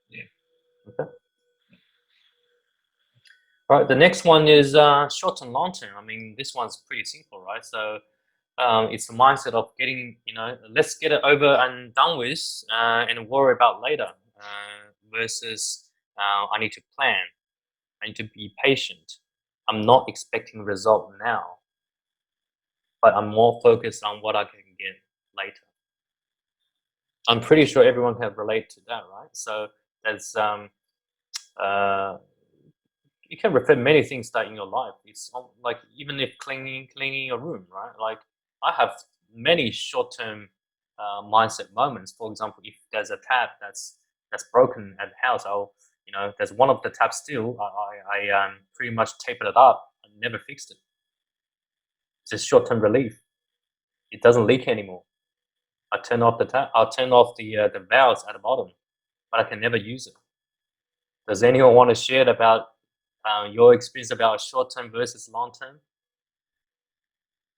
Yeah. Okay. All right. The next one is short and long term. I mean, this one's pretty simple, right? So it's the mindset of getting, let's get it over and done with and worry about later versus I need to plan. I need to be patient. I'm not expecting result now, but I'm more focused on what I can get later. I'm pretty sure everyone can relate to that, right? So there's you can refer many things that in your life. It's like even if cleaning your room, right? Like I have many short-term mindset moments. For example, if there's a tap that's that's broken at the house, there's one of the taps still. I pretty much tapered it up. I never fixed it. It's just short-term relief. It doesn't leak anymore. I turn off the tap. I'll turn off the valves at the bottom, but I can never use it. Does anyone want to share about your experience about short-term versus long-term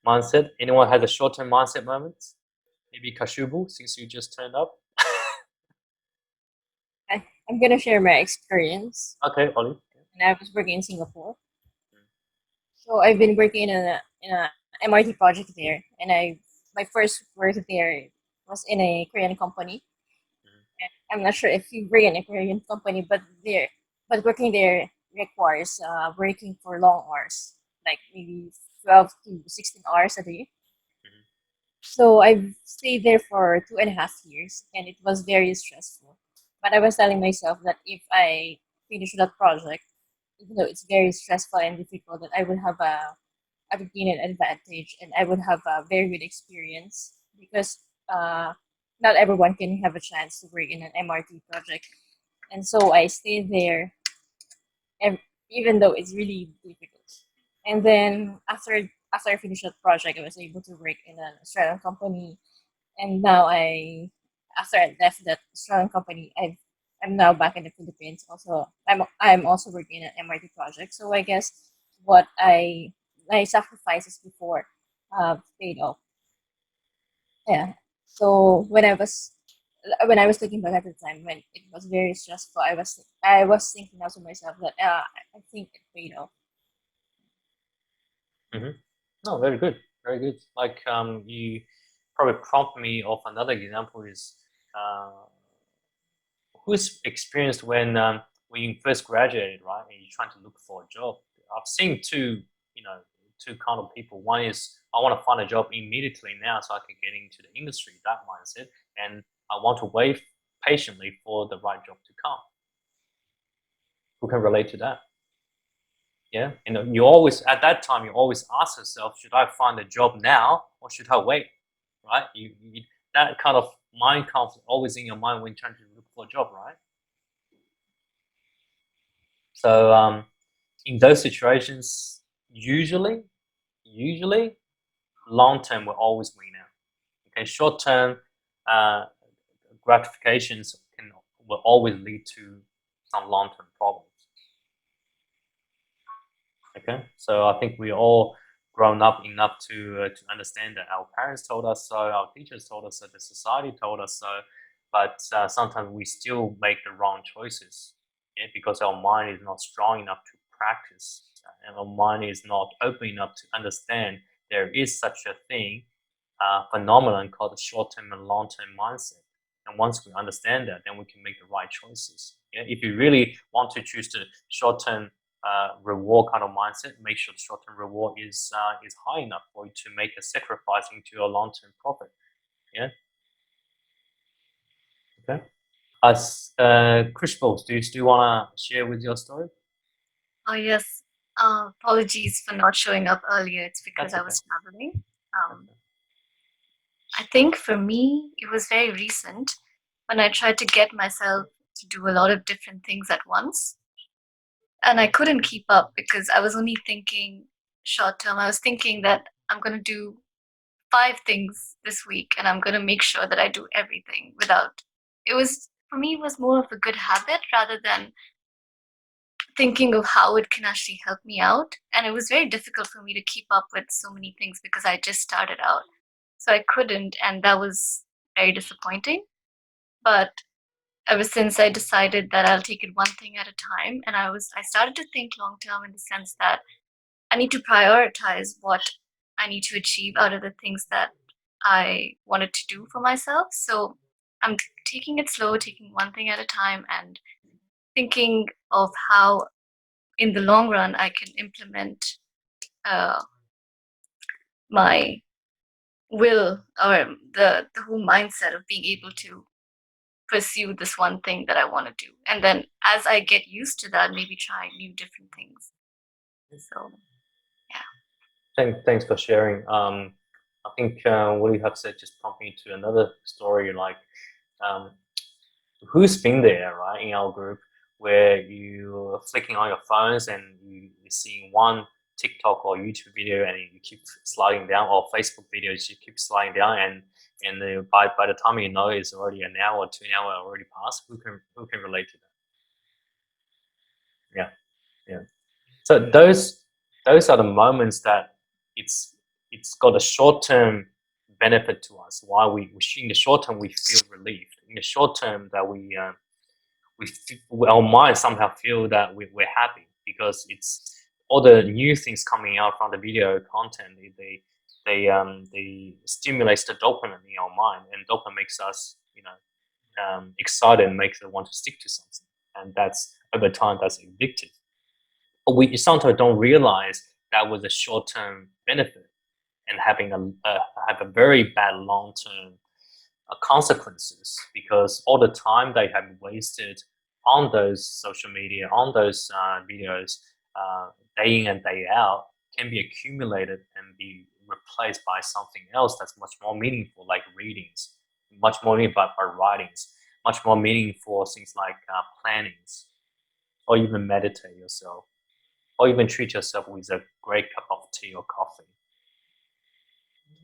mindset? Anyone has a short-term mindset moment? Maybe Kashubu, since you just turned up. I'm gonna share my experience. Okay, Ollie. When I was working in Singapore, so I've been working in a MRT project there, and my first work there was in a Korean company. I'm not sure if you work in a Korean company, but working there requires working for long hours, like maybe 12 to 16 hours a day. So I've stayed there for 2.5 years, and it was very stressful. But I was telling myself that if I finish that project, even though it's very stressful and difficult, that I would gain an advantage, and I would have a very good experience because not everyone can have a chance to work in an MRT project. And so I stayed there, even though it's really difficult. And then after I finished that project, I was able to work in an Australian company. And now after I left that Australian company, I'm now back in the Philippines. Also, I'm also working in an MRT project. So I guess what my sacrifices before have paid off. Yeah. So when I was looking back at the time when it was very stressful, I was thinking now to myself that I think it paid off. No, very good, very good. Like you probably prompt me of another example is who's experienced when you first graduated, right, and you're trying to look for a job. I've seen two kind of people. One is I want to find a job immediately now so I can get into the industry, that mindset, and I want to wait patiently for the right job to come. Who can relate to that? Yeah, you always at that time you always ask yourself, should I find a job now or should I wait? Right? That kind of mind conflict always in your mind when trying to look for a job, right? So in those situations, usually long term will always win out. Okay, short term gratifications will always lead to some long term problems. Okay, so I think we all grown up enough to understand that our parents told us so, our teachers told us so, the society told us so, but sometimes we still make the wrong choices, because our mind is not strong enough to practice, and our mind is not open enough to understand there is such a thing, phenomenon called the short-term and long-term mindset. And once we understand that, then we can make the right choices. If you really want to choose the short-term reward kind of mindset, make sure the short-term reward is high enough for you to make a sacrifice into your long-term profit. Yeah. Okay. Krishbos, do you still want to share with your story? Oh yes. Apologies for not showing up earlier. It's because That's I was okay. traveling. I think for me, it was very recent when I tried to get myself to do a lot of different things at once. And I couldn't keep up because I was only thinking short term. I was thinking that I'm going to do 5 things this week and I'm going to make sure that I do everything without. For me, it was more of a good habit rather than thinking of how it can actually help me out. And it was very difficult for me to keep up with so many things because I just started out. So I couldn't, and that was very disappointing. But ever since I decided that I'll take it one thing at a time, and I started to think long term in the sense that I need to prioritize what I need to achieve out of the things that I wanted to do for myself. So I'm taking it slow, taking one thing at a time, and thinking of how in the long run I can implement my will or the whole mindset of being able to pursue this one thing that I want to do. And then as I get used to that, maybe try new different things. So Thanks for sharing. I think what you have said just prompted me to another story. Like who's been there, right, in our group, where you're flicking on your phones and you're seeing one TikTok or YouTube video and you keep sliding down, or Facebook videos, you keep sliding down, and by the time you know it's already an hour or 2 hours already passed. Who can relate to that? Yeah. So those are the moments that it's got a short term benefit to us. Why we in the short term we feel relieved. In the short term that our mind somehow feel that we're happy because it's all the new things coming out from the video content. They stimulate the dopamine in our mind, and dopamine makes us excited and makes us want to stick to something, and that's over time that's addictive. But we sometimes don't realize that was a short term benefit and having have a very bad long term consequences, because all the time they have wasted on those social media, on those videos, day in and day out, can be accumulated and be replaced by something else that's much more meaningful, like readings, much more meaningful by writings, much more meaningful things like plannings, or even meditate yourself, or even treat yourself with a great cup of tea or coffee.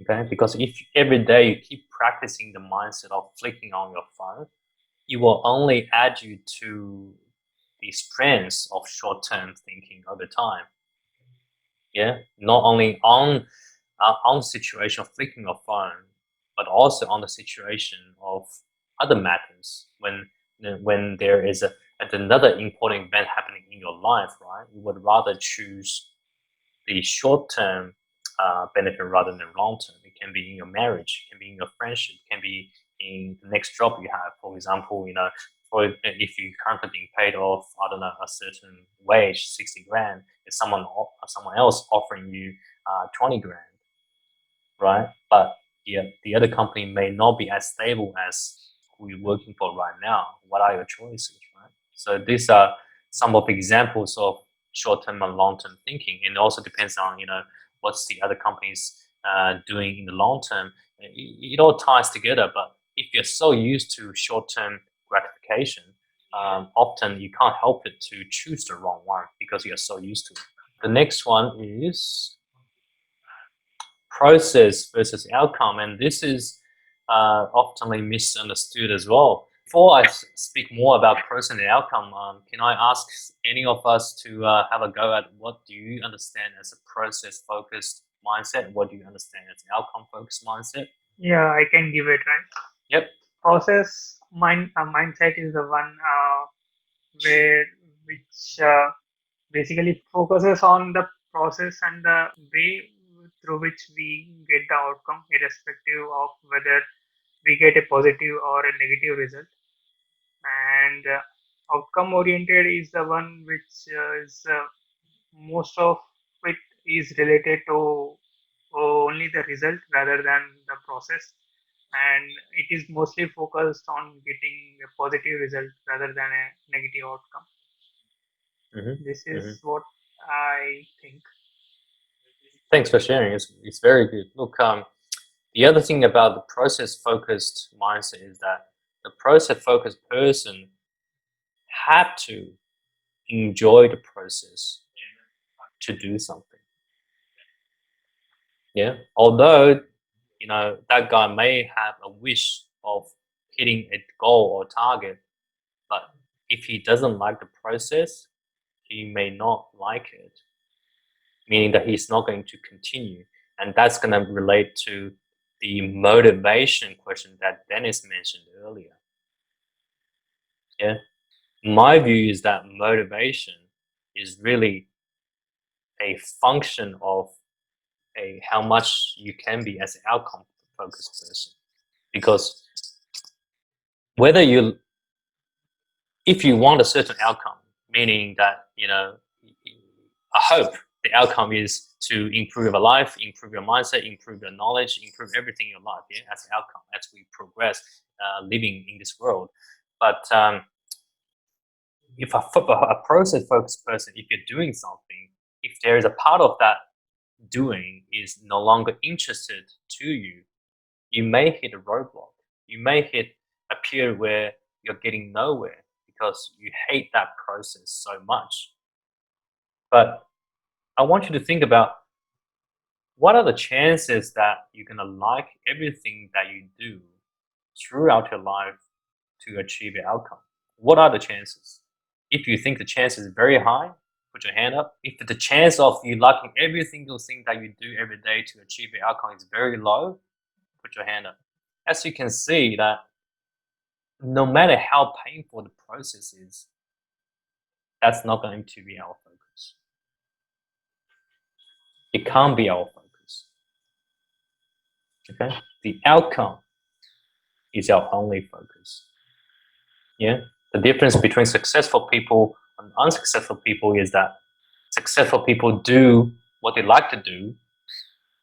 Okay, because if every day you keep practicing the mindset of flicking on your phone, it will only add you to the strengths of short-term thinking over time. Yeah, not only on the situation of flicking your phone, but also on the situation of other matters. When there is another important event happening in your life, right? You would rather choose the short-term benefit rather than long-term. It can be in your marriage, it can be in your friendship, it can be in the next job you have. For example, if you're currently being paid off, I don't know, a certain wage, 60 grand, if someone else offering you 20 grand, right? But the other company may not be as stable as who you're working for right now. What are your choices, right? So these are some of the examples of short-term and long-term thinking, and it also depends on what's the other companies doing in the long term. It all ties together. But if you're so used to short-term gratification, often you can't help it to choose the wrong one because you're so used to it. The next one is process versus outcome, and this is oftenly misunderstood as well. Before I speak more about process and outcome, can I ask any of us to have a go at what do you understand as a process-focused mindset? What do you understand as an outcome-focused mindset? Yeah, I can give it right. Yep. Process mindset is the one which basically focuses on the process and the way through which we get the outcome, irrespective of whether we get a positive or a negative result. And outcome oriented is the one which is most of it is related to only the result rather than the process, and it is mostly focused on getting a positive result rather than a negative outcome. This is what I think. Thanks for sharing. It's very good. Look, the other thing about the process-focused mindset is that the process-focused person have to enjoy the process to do something. Yeah. Although, that guy may have a wish of hitting a goal or target, but if he doesn't like the process, he may not like it, meaning that he's not going to continue. And that's going to relate to the motivation question that Dennis mentioned earlier. Yeah. My view is that motivation is really a function of how much you can be as an outcome focused person. Because if you want a certain outcome, meaning that, I hope the outcome is to improve your life, improve your mindset, improve your knowledge, improve everything in your life, yeah, as an outcome, as we progress living in this world. But if a process-focused person, if you're doing something, if there is a part of that doing is no longer interested to you, you may hit a roadblock. You may hit a period where you're getting nowhere because you hate that process so much. But I want you to think about, what are the chances that you're going to like everything that you do throughout your life to achieve your outcome? What are the chances? If you think the chance is very high, put your hand up. If the chance of you liking every single thing that you do every day to achieve your outcome is very low, put your hand up. As you can see, that no matter how painful the process is, that's not going to be our focus. It can't be our focus. Okay? The outcome is our only focus. Yeah? The difference between successful people and unsuccessful people is that successful people do what they like to do,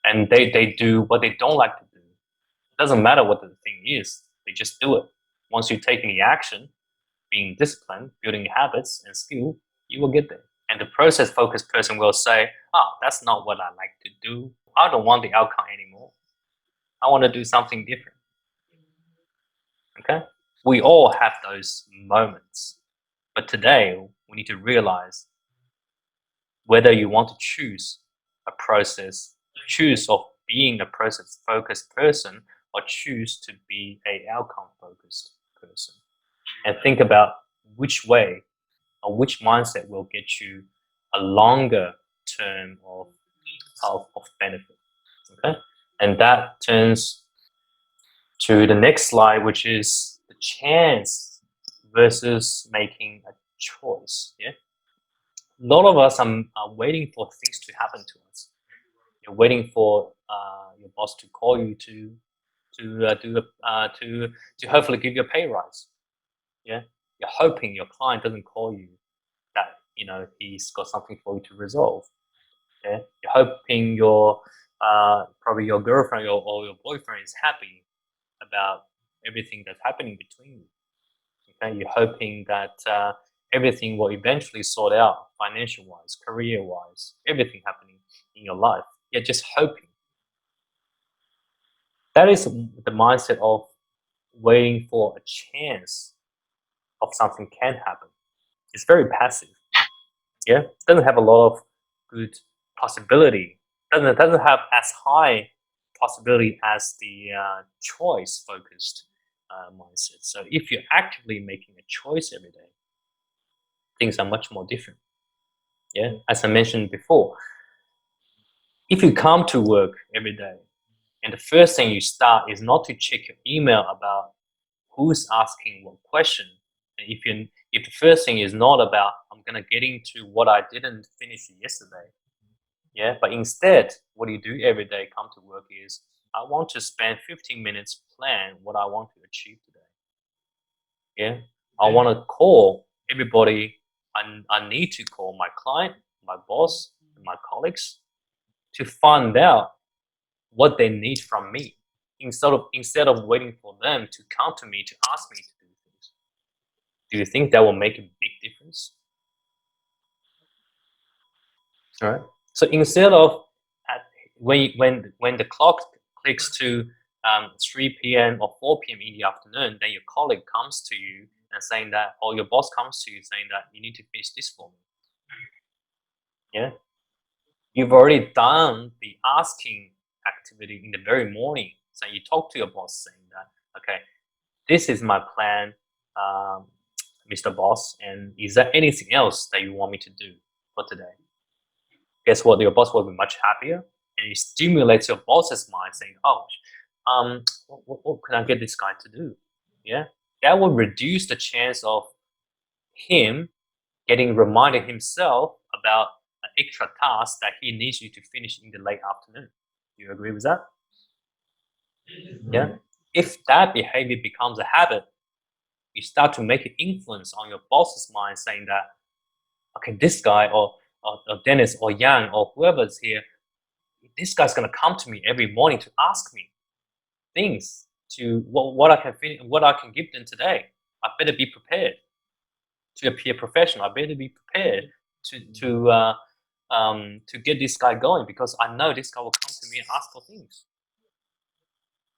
and they do what they don't like to do. It doesn't matter what the thing is, they just do it. Once you take any action, being disciplined, building habits and skill, you will get there. And the process-focused person will say, oh, that's not what I like to do. I don't want the outcome anymore. I want to do something different. Okay? We all have those moments. But today, we need to realize whether you want to choose a process, choose of being a process-focused person, or choose to be an outcome-focused person. And think about which way or which mindset will get you a longer term of benefit. Okay? And that turns to the next slide, which is the chance versus making a choice. Yeah? A lot of us are waiting for things to happen to us. You're waiting for your boss to call you to hopefully give you a pay rise. Yeah, you're hoping your client doesn't call you that he's got something for you to resolve. Yeah, you're hoping your probably your girlfriend or your boyfriend is happy about everything that's happening between you. Okay, you're hoping that everything will eventually sort out financial-wise, career-wise, everything happening in your life. You're just hoping. That is the mindset of waiting for a chance of something can happen. It's very passive. Yeah, it doesn't have a lot of good possibility. Doesn't have as high possibility as the choice-focused mindset. So if you're actively making a choice every day, things are much more different. Yeah, as I mentioned before, if you come to work every day and the first thing you start is not to check your email about who's asking what question, and if the first thing is not about I'm gonna get into what I didn't finish yesterday, yeah, but instead what you do every day come to work is I want to spend 15 minutes plan what I want to achieve today. Yeah, I want to call everybody I need to call, my client, my boss, and my colleagues, to find out what they need from me instead of waiting for them to come to me to ask me to do things. Do you think that will make a big difference? All right. So instead of when the clock clicks to 3 p.m. or 4 p.m. in the afternoon, then your colleague comes to you and saying that, or your boss comes to you saying that you need to finish this for me. Yeah, you've already done the asking activity in the very morning. So you talk to your boss saying that, okay, this is my plan, Mr. Boss, and is there anything else that you want me to do for today? Guess what? Your boss will be much happier, and it stimulates your boss's mind saying, oh, what can I get this guy to do? Yeah, that will reduce the chance of him getting reminded himself about an extra task that he needs you to finish in the late afternoon. Do you agree with that? Yeah. If that behavior becomes a habit, you start to make an influence on your boss's mind saying that, okay, this guy or Dennis or Yang or whoever's here, this guy's gonna come to me every morning to ask me things to what I can give them today. I better be prepared. To appear professional, I better be prepared to get this guy going because I know this guy will come to me and ask for things.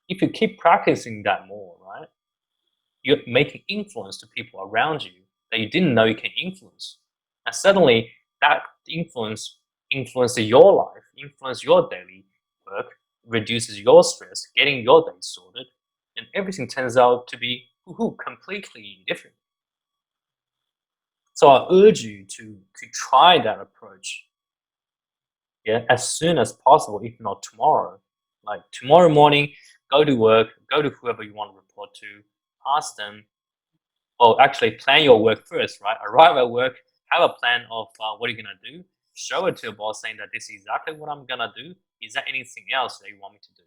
If you keep practicing that more, right, you're making influence to people around you that you didn't know you can influence. And suddenly that influences your life, influences your daily work, reduces your stress, getting your day sorted, and everything turns out to be completely different. So I urge you to try that approach. Yeah, as soon as possible, if not tomorrow. Like tomorrow morning, go to work, go to whoever you want to report to, ask them, or actually plan your work first, right? Arrive at work, have a plan of what you're gonna do, show it to your boss saying that this is exactly what I'm gonna do. Is there anything else that you want me to do?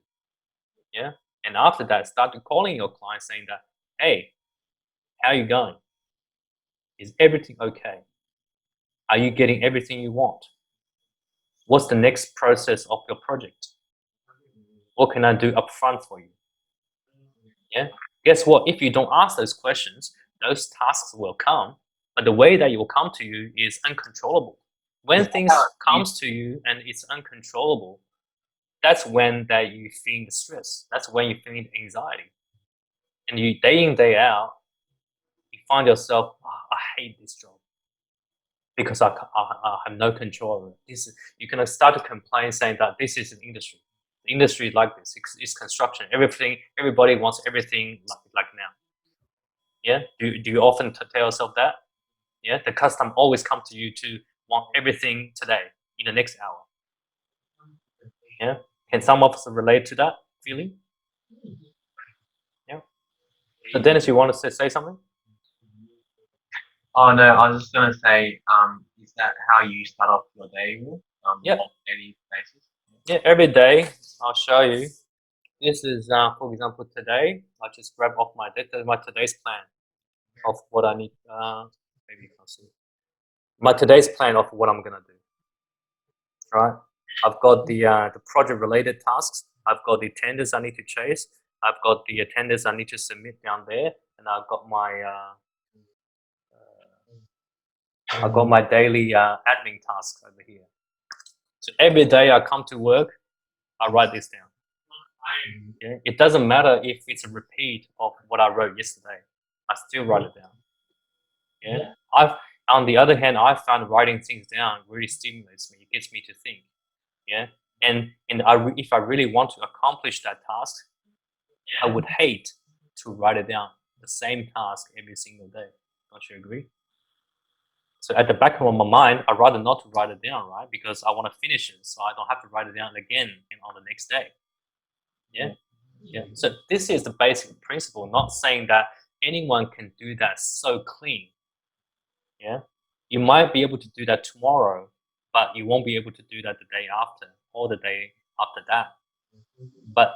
Yeah, and after that, start calling your client saying that, hey, how are you going? Is everything okay? Are you getting everything you want? What's the next process of your project? What can I do upfront for you? Yeah. Guess what? If you don't ask those questions, those tasks will come, but the way that it will come to you is uncontrollable. When things comes to you and it's uncontrollable, that's when that you feel the stress. That's when you feel the anxiety, and you day in day out, you find yourself, oh, I hate this job because I have no control over it. You're gonna start to complain saying that this is an industry. The industry is like this. It's construction. Everybody wants everything like now. Yeah. Do you often tell yourself that? Yeah. The customer always come to you to want everything today in the next hour. Yeah. Can some of us relate to that feeling? Yeah. So Dennis, you want to say something? Oh no, I was just gonna say, is that how you start off your day, Will? Yep. On a daily basis? Yeah. Every day, I'll show you. This is, for example, today. I just grab off my today's plan of what I need. Maybe you can't see my today's plan of what I'm gonna do. Right. I've got the project related tasks. I've got the tenders I need to chase. I've got the tenders I need to submit down there, and I've got my daily admin tasks over here. So every day I come to work, I write this down. Yeah? It doesn't matter if it's a repeat of what I wrote yesterday. I still write it down. Yeah. On the other hand, I found writing things down really stimulates me. It gets me to think. Yeah. And if I really want to accomplish that task, I would hate to write it down, the same task every single day. Don't you agree? So at the back of my mind, I'd rather not to write it down, right? Because I want to finish it, so I don't have to write it down again on the next day. Yeah. Yeah. So this is the basic principle, not saying that anyone can do that so clean. Yeah. You might be able to do that tomorrow, but you won't be able to do that the day after or the day after that. But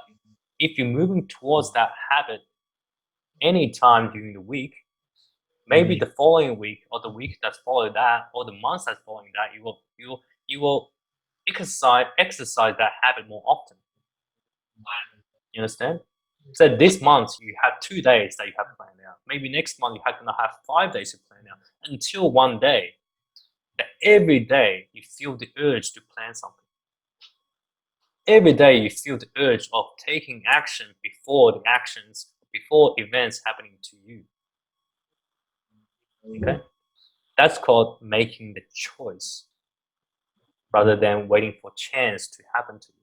if you're moving towards that habit anytime during the week, maybe the following week or the week that's followed that or the month that's following that, you will exercise that habit more often. You understand? So this month you have 2 days that you have planned out. Maybe next month you're gonna have 5 days to plan out until one day that every day you feel the urge to plan something. Every day you feel the urge of taking action before events happening to you. Okay? That's called making the choice rather than waiting for chance to happen to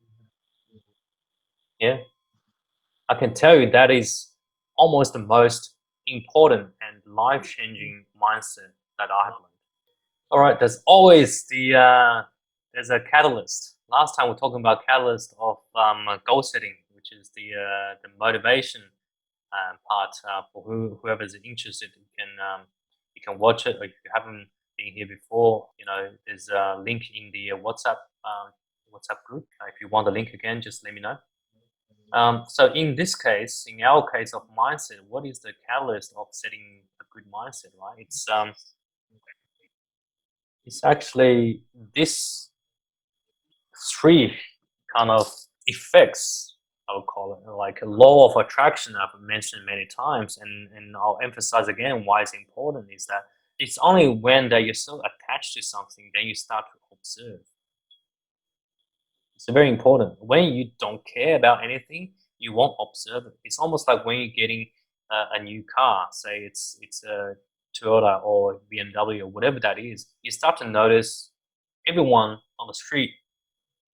you. Yeah? I can tell you that is almost the most important and life-changing mindset that I have learned. All right, there's always there's a catalyst. Last time we were talking about catalyst of goal setting, which is the motivation part for whoever's interested. You can watch it, or if you haven't been here before, there's a link in the WhatsApp group. If you want the link again, just let me know. So in our case of mindset, what is the catalyst of setting a good mindset, right? It's actually this 3 kind of effects, I would call it, like a law of attraction I've mentioned many times, and I'll emphasize again why it's important is that it's only when that you're so attached to something then you start to observe. It's very important. When you don't care about anything, you won't observe it. It's almost like when you're getting a new car, say it's a Toyota or BMW or whatever that is, you start to notice everyone on the street,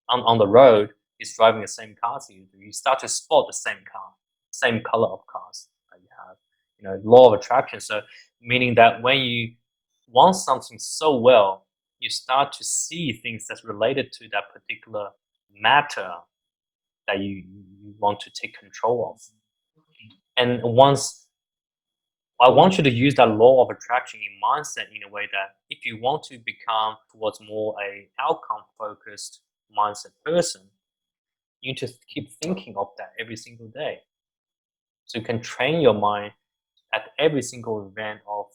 on the road, is driving the same cars you do. You start to spot the same car, same color of cars that you have. Law of attraction. So meaning that when you want something so well, you start to see things that's related to that particular matter that you want to take control of. And once I want you to use that law of attraction in mindset in a way that if you want to become towards more a outcome focused mindset person, you need to keep thinking of that every single day. So you can train your mind at every single event of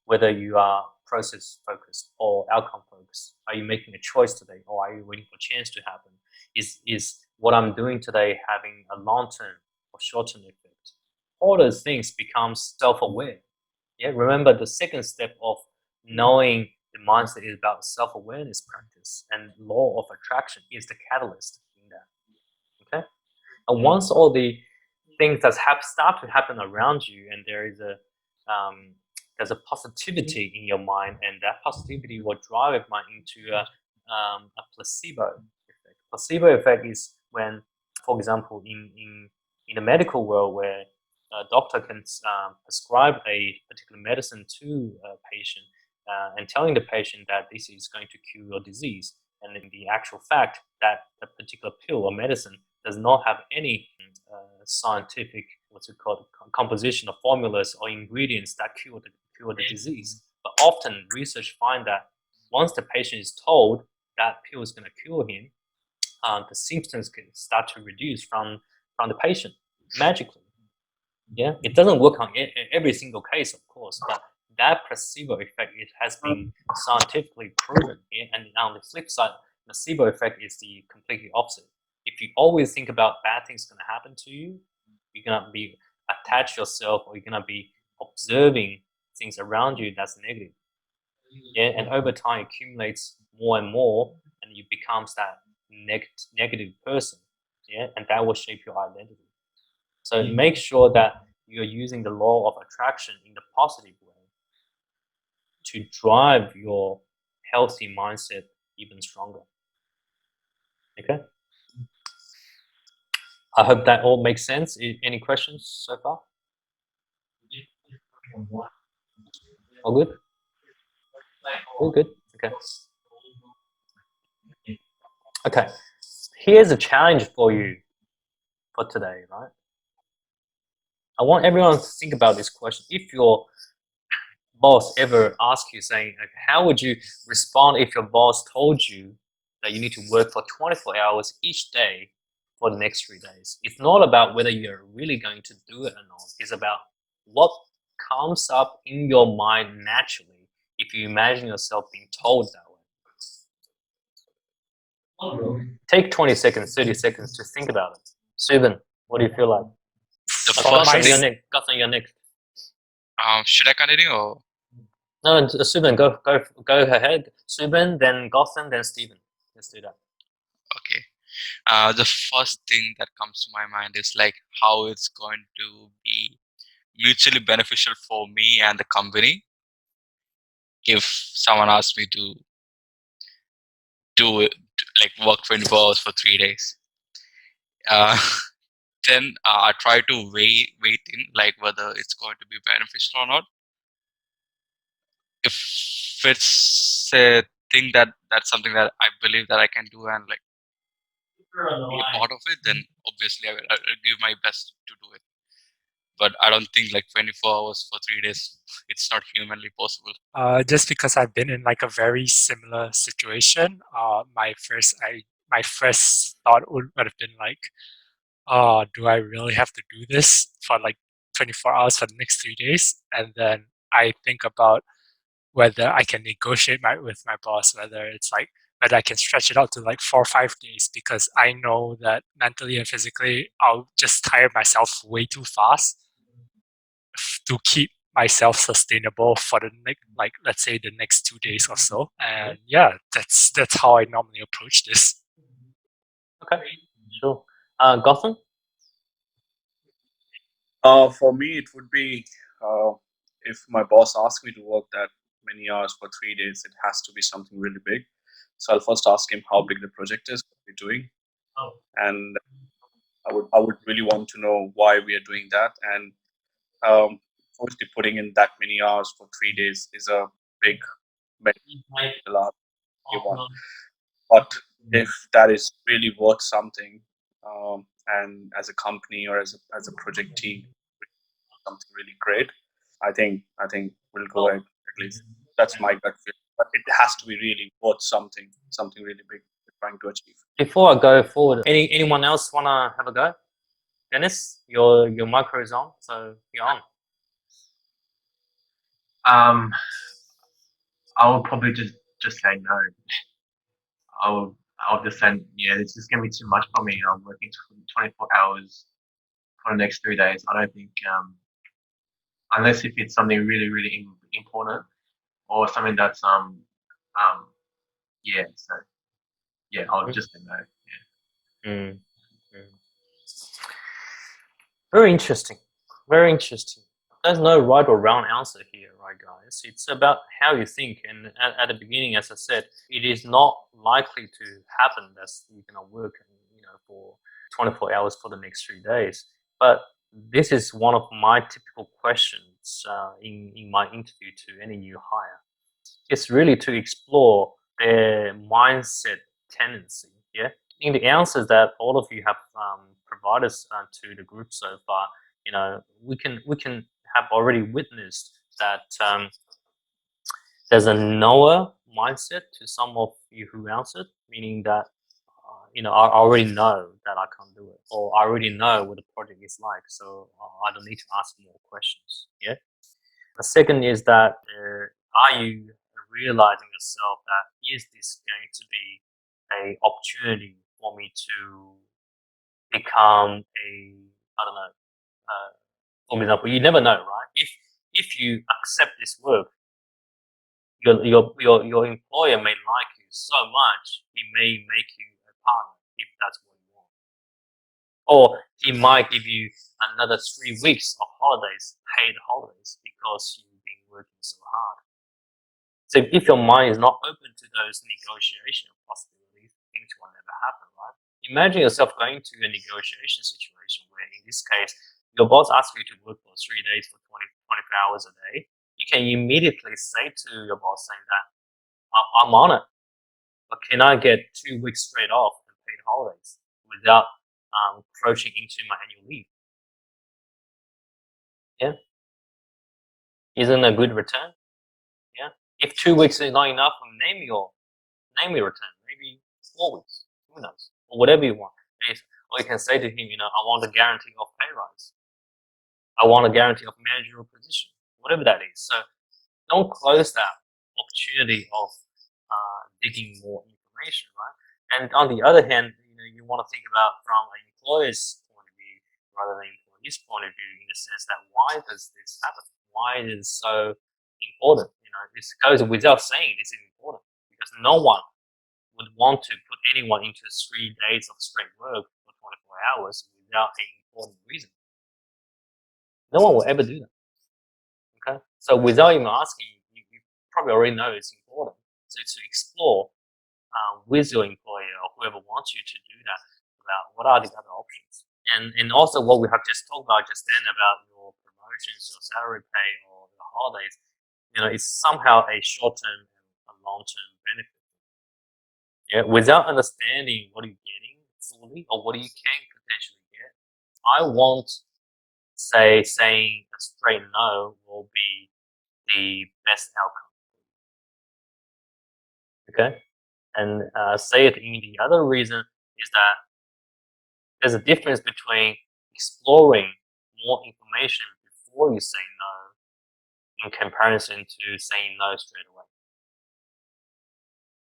whether you are process focused or outcome focused. Are you making a choice today, or are you waiting for change to happen? Is what I'm doing today having a long-term or short-term effect? All those things become self-aware. Yeah, remember the second step of knowing the mindset is about self-awareness practice, and law of attraction is the catalyst in that. Okay, and once all the things that start to happen around you, and there's a positivity in your mind, and that positivity will drive your mind into a placebo effect. Placebo effect is when, for example, in the medical world, where a doctor can prescribe a particular medicine to a patient and telling the patient that this is going to cure your disease, and in the actual fact that the particular pill or medicine does not have any scientific, what's it called, composition of formulas or ingredients that cure the disease. But often research find that once the patient is told that pill is going to cure him, the symptoms can start to reduce from the patient magically. Yeah, it doesn't work on every single case, of course, but that placebo effect, it has been scientifically proven. Yeah? And on the flip side, placebo effect is the completely opposite. If you always think about bad things going to happen to you, you're going to be attached yourself, or you're going to be observing things around you that's negative. Yeah, and over time it accumulates more and more, and you becomes that negative person. Yeah, and that will shape your identity. So make sure that you're using the law of attraction in the positive way to drive your healthy mindset even stronger. Okay? I hope that all makes sense. Any questions so far? All good? All good? Okay. Okay. Here's a challenge for you for today, right? I want everyone to think about this question. If your boss ever asks you, saying, how would you respond if your boss told you that you need to work for 24 hours each day for the next 3 days? It's not about whether you're really going to do it or not. It's about what comes up in your mind naturally if you imagine yourself being told that way. Take 20 seconds, 30 seconds to think about it. Subin, what do you feel like? The first thing. Gautam, you're next. Should I continue or? No, Subin, go ahead. Subin, then Gautam, then Stephen. Let's do that. Okay. The first thing that comes to my mind is like how it's going to be mutually beneficial for me and the company if someone asks me to do it, like work 24 hours for 3 days. Then I try to weigh in like whether it's going to be beneficial or not. If it's a thing that's something that I believe that I can do and like be a part of it, then obviously I'll give my best to do it. But I don't think like 24 hours for 3 days, it's not humanly possible. Just because I've been in like a very similar situation, my first thought would have been like, do I really have to do this for like 24 hours for the next 3 days? And then I think about whether I can negotiate with my boss, whether I can stretch it out to like 4 or 5 days, because I know that mentally and physically I'll just tire myself way too fast to keep myself sustainable for the next, like, let's say the next 2 days or so. And yeah, that's how I normally approach this. Okay, sure. Gautam? For me, it would be if my boss asks me to work that many hours for 3 days, it has to be something really big. So I'll first ask him how big the project is, what we're doing, and I would really want to know why we are doing that. And obviously, putting in that many hours for 3 days is a big mental one. But if that is really worth something, and as a company or as a project team, something really great, I think we'll go ahead. At least that's my gut feel. But it has to be really worth something really big we're trying to achieve. Before I go forward, anyone else wanna have a go? Dennis, your micro is on, so you're on. I will probably just say no. I'll just say, yeah, this is gonna be too much for me. I'm working 24 hours for the next 3 days. I don't think, unless if it's something really important or something that's yeah. So yeah, I'll just say no. Yeah. Very interesting. Very interesting. There's no right or wrong answer here, right, guys? It's about how you think. And at the beginning, as I said, it is not likely to happen that you're gonna work, for 24 hours for the next 3 days. But this is one of my typical questions in my interview to any new hire. It's really to explore their mindset tendency. Yeah, in the answers that all of you have provided to the group so far, we can have already witnessed that there's a knower mindset to some of you who answered, meaning that I already know that I can't do it, or I already know what the project is like, so I don't need to ask more questions. Yeah. The second is that are you realizing yourself that is this going to be a opportunity for me to become I don't know, for example, you never know, right? If you accept this work, your employer may like you so much, he may make you a partner if that's what you want. Or he might give you another 3 weeks of holidays, paid holidays, because you've been working so hard. So if your mind is not open to those negotiation possibilities, things will never happen, right? Imagine yourself going to a negotiation situation where, in this case, your boss asks you to work for 3 days for 24 hours a day. You can immediately say to your boss saying that, I'm on it, but can I get 2 weeks straight off and paid holidays without encroaching into my annual leave? Yeah. Isn't a good return? Yeah. If 2 weeks is not enough, name your return. Maybe 4 weeks. Who knows? Or whatever you want. Or you can say to him, I want a guarantee of pay rise. I want a guarantee of managerial position. Whatever that is. So don't close that opportunity of digging more information, right? And on the other hand, you want to think about from an employer's point of view rather than employee's point of view, in the sense that why does this happen? Why is it so important? This goes without saying this is important, because no one would want to put anyone into 3 days of straight work for 24 hours without an important reason. No one will ever do that. Okay, so without even asking, you probably already know it's important. So to explore with your employer or whoever wants you to do that about what are the other options, and also what we have just talked about just then about your promotions, your salary pay, or your holidays. It's somehow a short-term and a long-term benefit. Yeah, without understanding what you're getting fully or what you can potentially get, I won't say saying a straight no will be the best outcome. Okay, and say it in the other reason is that there's a difference between exploring more information before you say no in comparison to saying no straight away.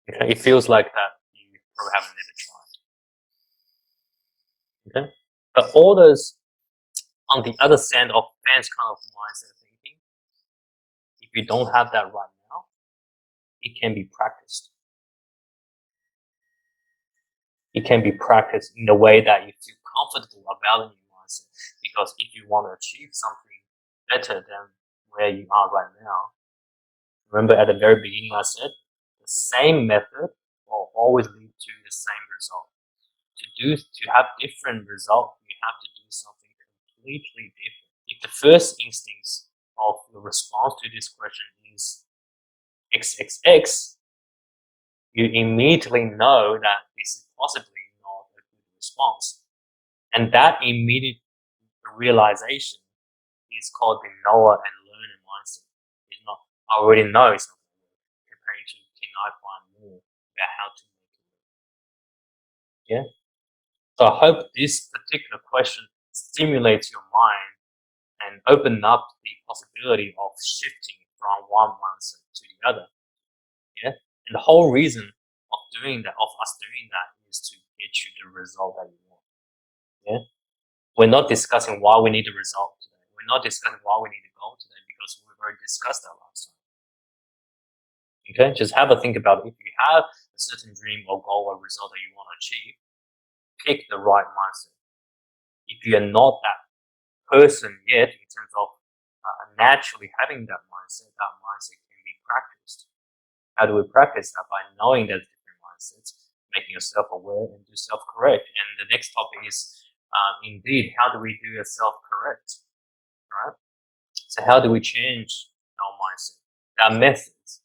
Okay, it feels like that you probably haven't never tried. Okay, but all those on the other side of fence kind of mindset thinking, if you don't have that right now, it can be practiced. It can be practiced in a way that you feel comfortable about the new mindset. Because if you want to achieve something better than where you are right now, remember at the very beginning I said the same method will always lead to the same result. To have different result, you have to do something completely different. If the first instinct of your response to this question is XXX, you immediately know that this is possibly not a good response. And that immediate realization is called the knower and learner mindset. It's not, I already know it's not going to work, comparing to can I find more about how to make it work. Yeah? So I hope this particular question stimulates your mind and open up the possibility of shifting from one mindset to the other. Yeah? And the whole reason of doing that, of us doing that, is to get you the result that you want. Yeah? We're not discussing why we need the result today. We're not discussing why we need the goal today because we've already discussed that last time. Okay? Just have a think about it. If you have a certain dream or goal or result that you want to achieve, pick the right mindset. If you're not that person yet in terms of naturally having that mindset can be practiced. How do we practice that? By knowing there's different mindsets, making yourself aware and do self-correct. And the next topic is indeed, how do we do a self-correct? Right? So how do we change our mindset? There are methods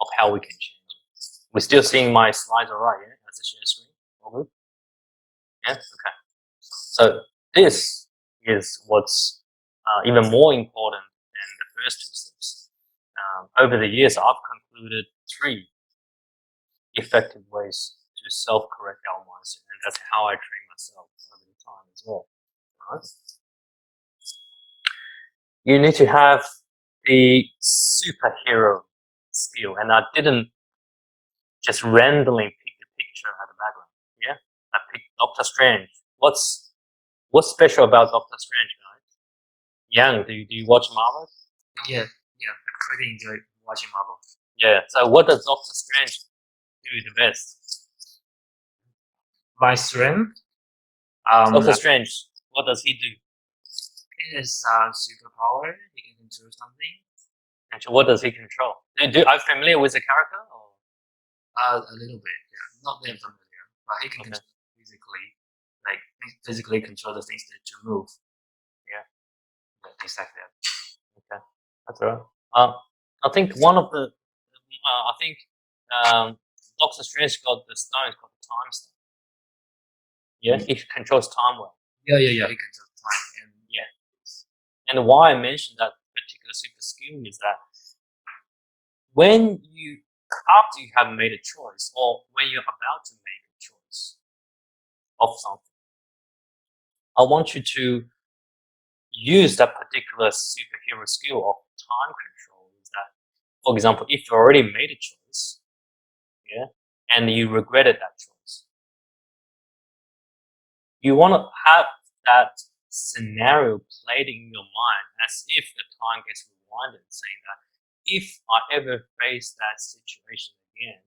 of how we can change it. We're still seeing my slides all right, yeah? That's a share screen. All good? Yeah? Okay. So this is what's even more important than the first two steps. Over the years, I've concluded 3 effective ways to self-correct our mindset, and that's how I train myself over the time as well. Right? You need to have the superhero skill, and I didn't just randomly pick the picture at the background. Yeah, I picked Doctor Strange. What's special about Doctor Strange, guys? Yang, do you watch Marvel? Yeah, I pretty enjoy watching Marvel. Yeah. So what does Doctor Strange do the best? My strength, Doctor Strange, what does he do? is superpower. He can control something. And so what does he control? Are you familiar with the character? Or? A little bit, yeah. Not that familiar, but he can control physically control the things to move. Yeah. Things like that. Okay, that's all right. I think one of the, Doctor Strange got the stone called the time stone. Yeah, he controls time well. Yeah. He controls time, and yeah. And why I mentioned that particular super skill is that after you have made a choice, or when you're about to make a choice of something, I want you to use that particular superhero skill of time control. Is that, for example, if you already made a choice, yeah, and you regretted that choice, you want to have that scenario played in your mind as if the time gets rewinded, saying that if I ever face that situation again,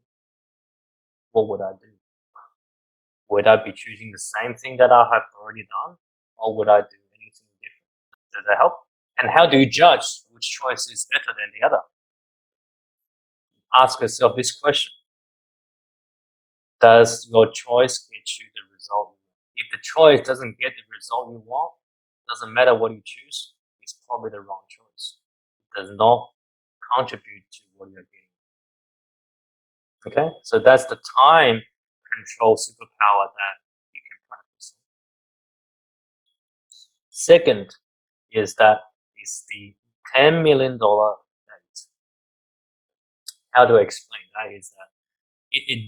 what would I do? Would I be choosing the same thing that I have already done, or would I do anything different? Does that help? And how do you judge which choice is better than the other? Ask yourself this question. Does your choice get you the result you want? If the choice doesn't get the result you want, doesn't matter what you choose, it's probably the wrong choice. It does not contribute to what you're getting. Okay, so that's the time control superpower that you can practice. Second is the $10 million date. How do I explain that? Is that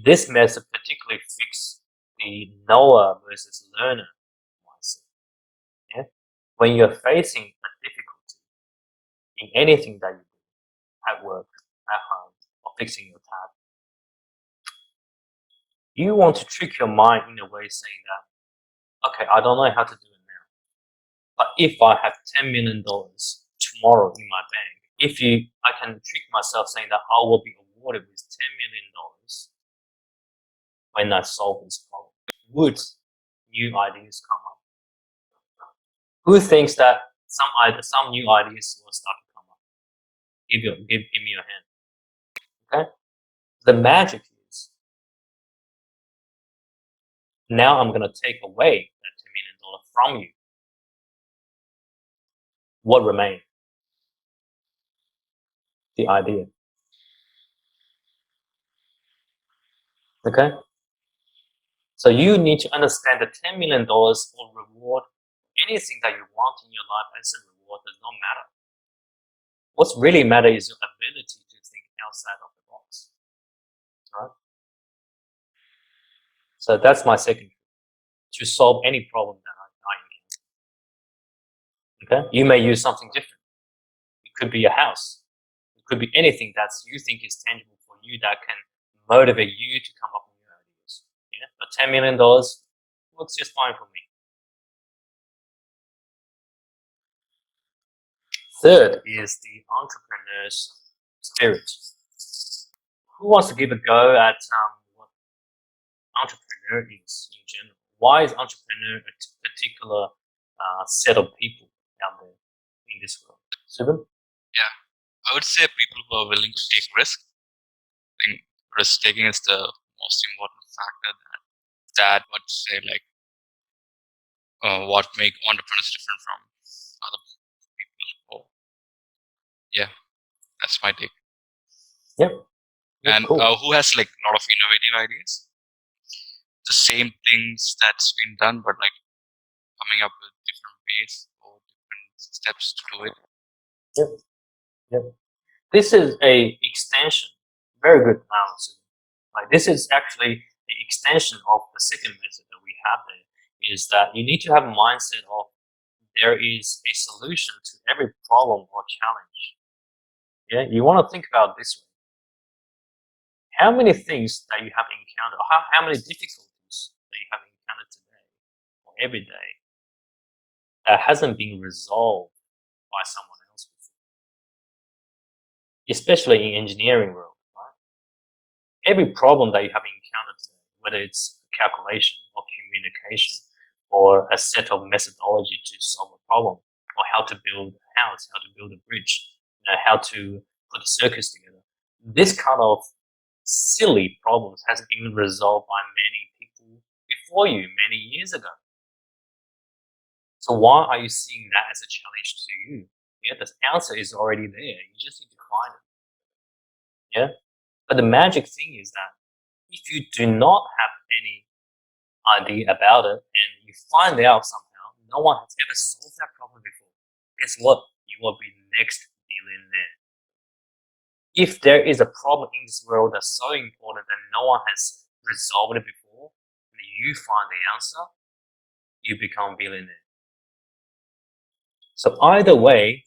this method particularly fits the knower versus learner mindset. Yeah? When you're facing a difficulty in anything that you do, at work, at home, or fixing your tab, you want to trick your mind in a way saying that, okay, I don't know how to do it now, but if I have $10 million tomorrow in my bank, I can trick myself saying that I will be awarded with $10 million when I solve this problem. Would new ideas come up? Who thinks that some new ideas will start to come up? Give me your hand. Okay. The magic is now I'm gonna take away that $10 million from you. What remains? The idea. Okay. So you need to understand that $10 million will reward anything that you want in your life as a reward does not matter. What's really matter is your ability to think outside of the box. Right? So that's my second, to solve any problem that I encounter. Okay? You may use something different. It could be a house. It could be anything that you think is tangible for you that can motivate you to come up with new ideas. Yeah? But $10 million works just fine for me. Third is the entrepreneur's spirit. Who wants to give a go at what entrepreneur is in general? Why is entrepreneur a particular set of people out there in this world? Subin? Yeah, I would say people who are willing to take risk. I think risk taking is the most important factor that would say like what make entrepreneurs different from other people. Oh, yeah, that's my take. Yep. And cool. who has like a lot of innovative ideas? The same things that's been done, but like coming up with different ways or different steps to do it. Yep. This is a extension. Very good analysis. Like this is actually the extension of the second method that we have there. Is that you need to have a mindset of there is a solution to every problem or challenge. Yeah, you want to think about it this way. How many things that you have encountered, how many difficulties that you have encountered today or every day that hasn't been resolved by someone else before? Especially in engineering world, right? Every problem that you have encountered today, whether it's calculation or communication or a set of methodology to solve a problem, or how to build a house, how to build a bridge, how to put a circus together. This kind of silly problems has been resolved by many people before you, many years ago. So why are you seeing that as a challenge to you? Yeah, the answer is already there. You just need to find it. Yeah, but the magic thing is that if you do not have any idea about it and you find out somehow no one has ever solved that problem before, guess what? You will be the next billionaire. If there is a problem in this world that's so important that no one has resolved it before, and you find the answer, you become a billionaire. So either way,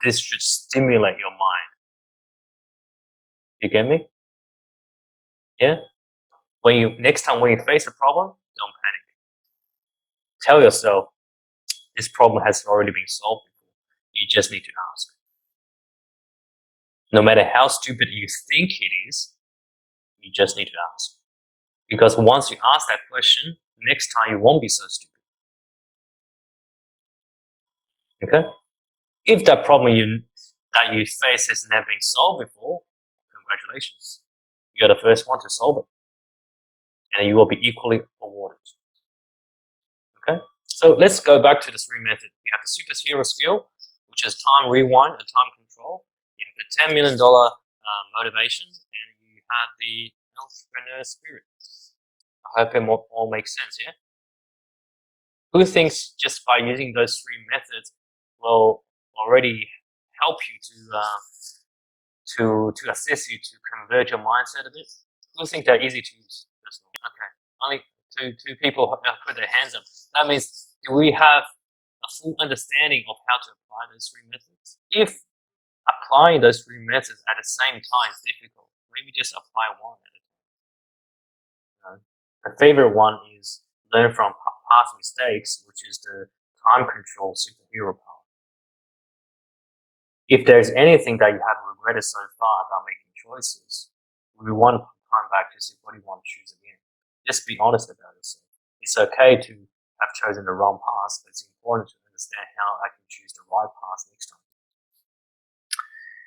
this should stimulate your mind. You get me? Yeah? Next time when you face a problem, don't panic. Tell yourself, this problem has already been solved before. You just need to ask. No matter how stupid you think it is, you just need to ask. Because once you ask that question, next time you won't be so stupid. Okay? If that problem that you face has never been solved before, congratulations. You're the first one to solve it. And you will be equally awarded. Okay? So let's go back to the three methods. You have the superhero skill, which is time rewind and time control. You have the $10 million motivation, and you have the entrepreneur spirit. I hope it all makes sense, yeah? Who thinks just by using those three methods will already help you to assist you to convert your mindset a bit? Who think they're easy to use? Okay, only two people have put their hands up. That means, do we have a full understanding of how to apply those three methods? If applying those three methods at the same time is difficult, maybe just apply one at a time. The favorite one is learn from past mistakes, which is the time control superhero power. If there's anything that you have regretted so far about making choices, we want to come back to see what you want to choose again. Just be honest about yourself. It's okay to I've chosen the wrong path, but it's important to understand how I can choose the right path next time.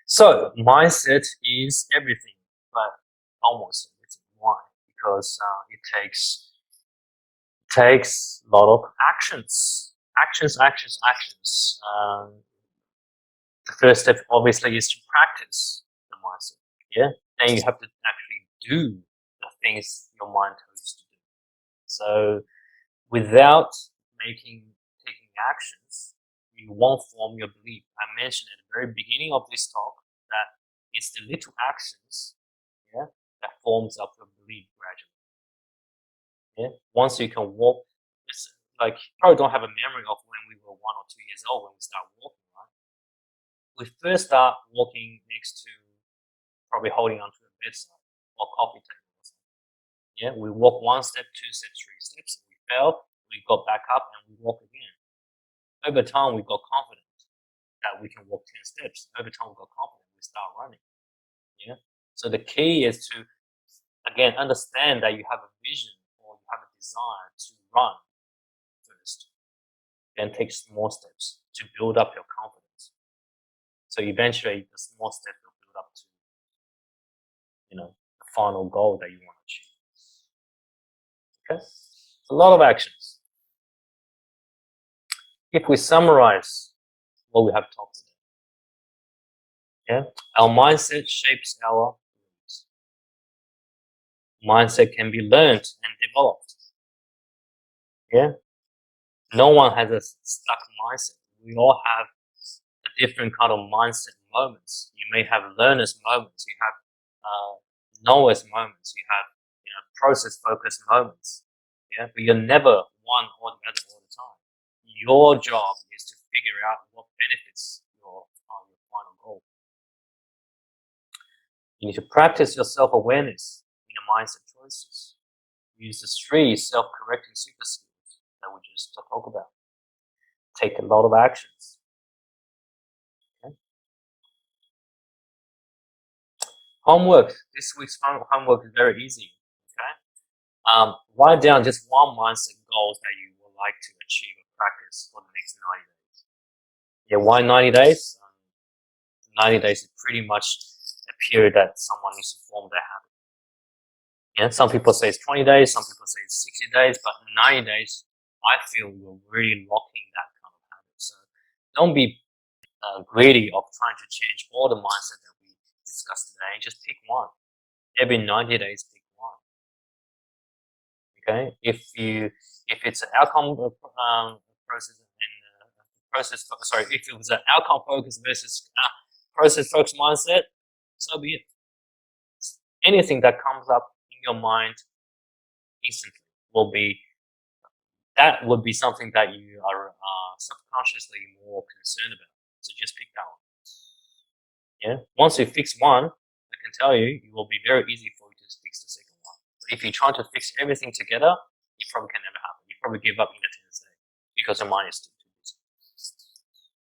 So mindset is everything, but almost everything. Why? Because it takes a lot of actions. The first step obviously is to practice the mindset. Yeah. Then you have to actually do the things your mind tells you to do. So without taking actions, you won't form your belief. I mentioned at the very beginning of this talk that it's the little actions, yeah, that forms up your belief gradually. Yeah. Once you can walk, it's like you probably don't have a memory of when we were 1 or 2 years old when we start walking, right? We first start walking next to probably holding onto a bedside or coffee table or something. Yeah, we walk 1 step, 2 steps, 3 steps. We fell, we got back up, and we walk again. Over time, we got confident that we can walk 10 steps. Over time, we got confident, we start running. Yeah. So the key is to again understand that you have a vision or you have a desire to run first, then take small steps to build up your confidence. So eventually, the small steps will build up to, the final goal that you want to achieve. Okay, it's a lot of actions. If we summarize what we have talked today, our mindset shapes our beliefs. Mindset can be learned and developed. Yeah, no one has a stuck mindset. We all have a different kind of mindset moments. You may have learners moments. You have knowers moments. You have process focused moments. Yeah, but you're never one or the other all the time. Your job is to figure out what benefits your final goal. You need to practice your self-awareness in your mindset choices. Use the 3 self-correcting super skills that we just talked about. Take a lot of actions. Okay. Homework. This week's homework is very easy. Okay. Write down just 1 mindset goal that you would like to achieve or practice for the next 90 days. Yeah, why 90 days? 90 days is pretty much a period that someone needs to form their habit. Yeah, some people say it's 20 days, some people say it's 60 days, but 90 days, I feel you're really locking that kind of habit. So don't be greedy of trying to change all the mindset that we discussed today. Just pick one. Every 90 days, pick one. Okay, if it's an outcome process if it was an outcome focused versus process focused mindset, so be it. Anything that comes up in your mind instantly would be something that you are subconsciously more concerned about. So just pick that one. Yeah. Once you fix one, I can tell you, it will be very easy for you to fix the second one. But if you try to fix everything together, it probably can never happen. You probably give up in the 10th day because your mind is too busy.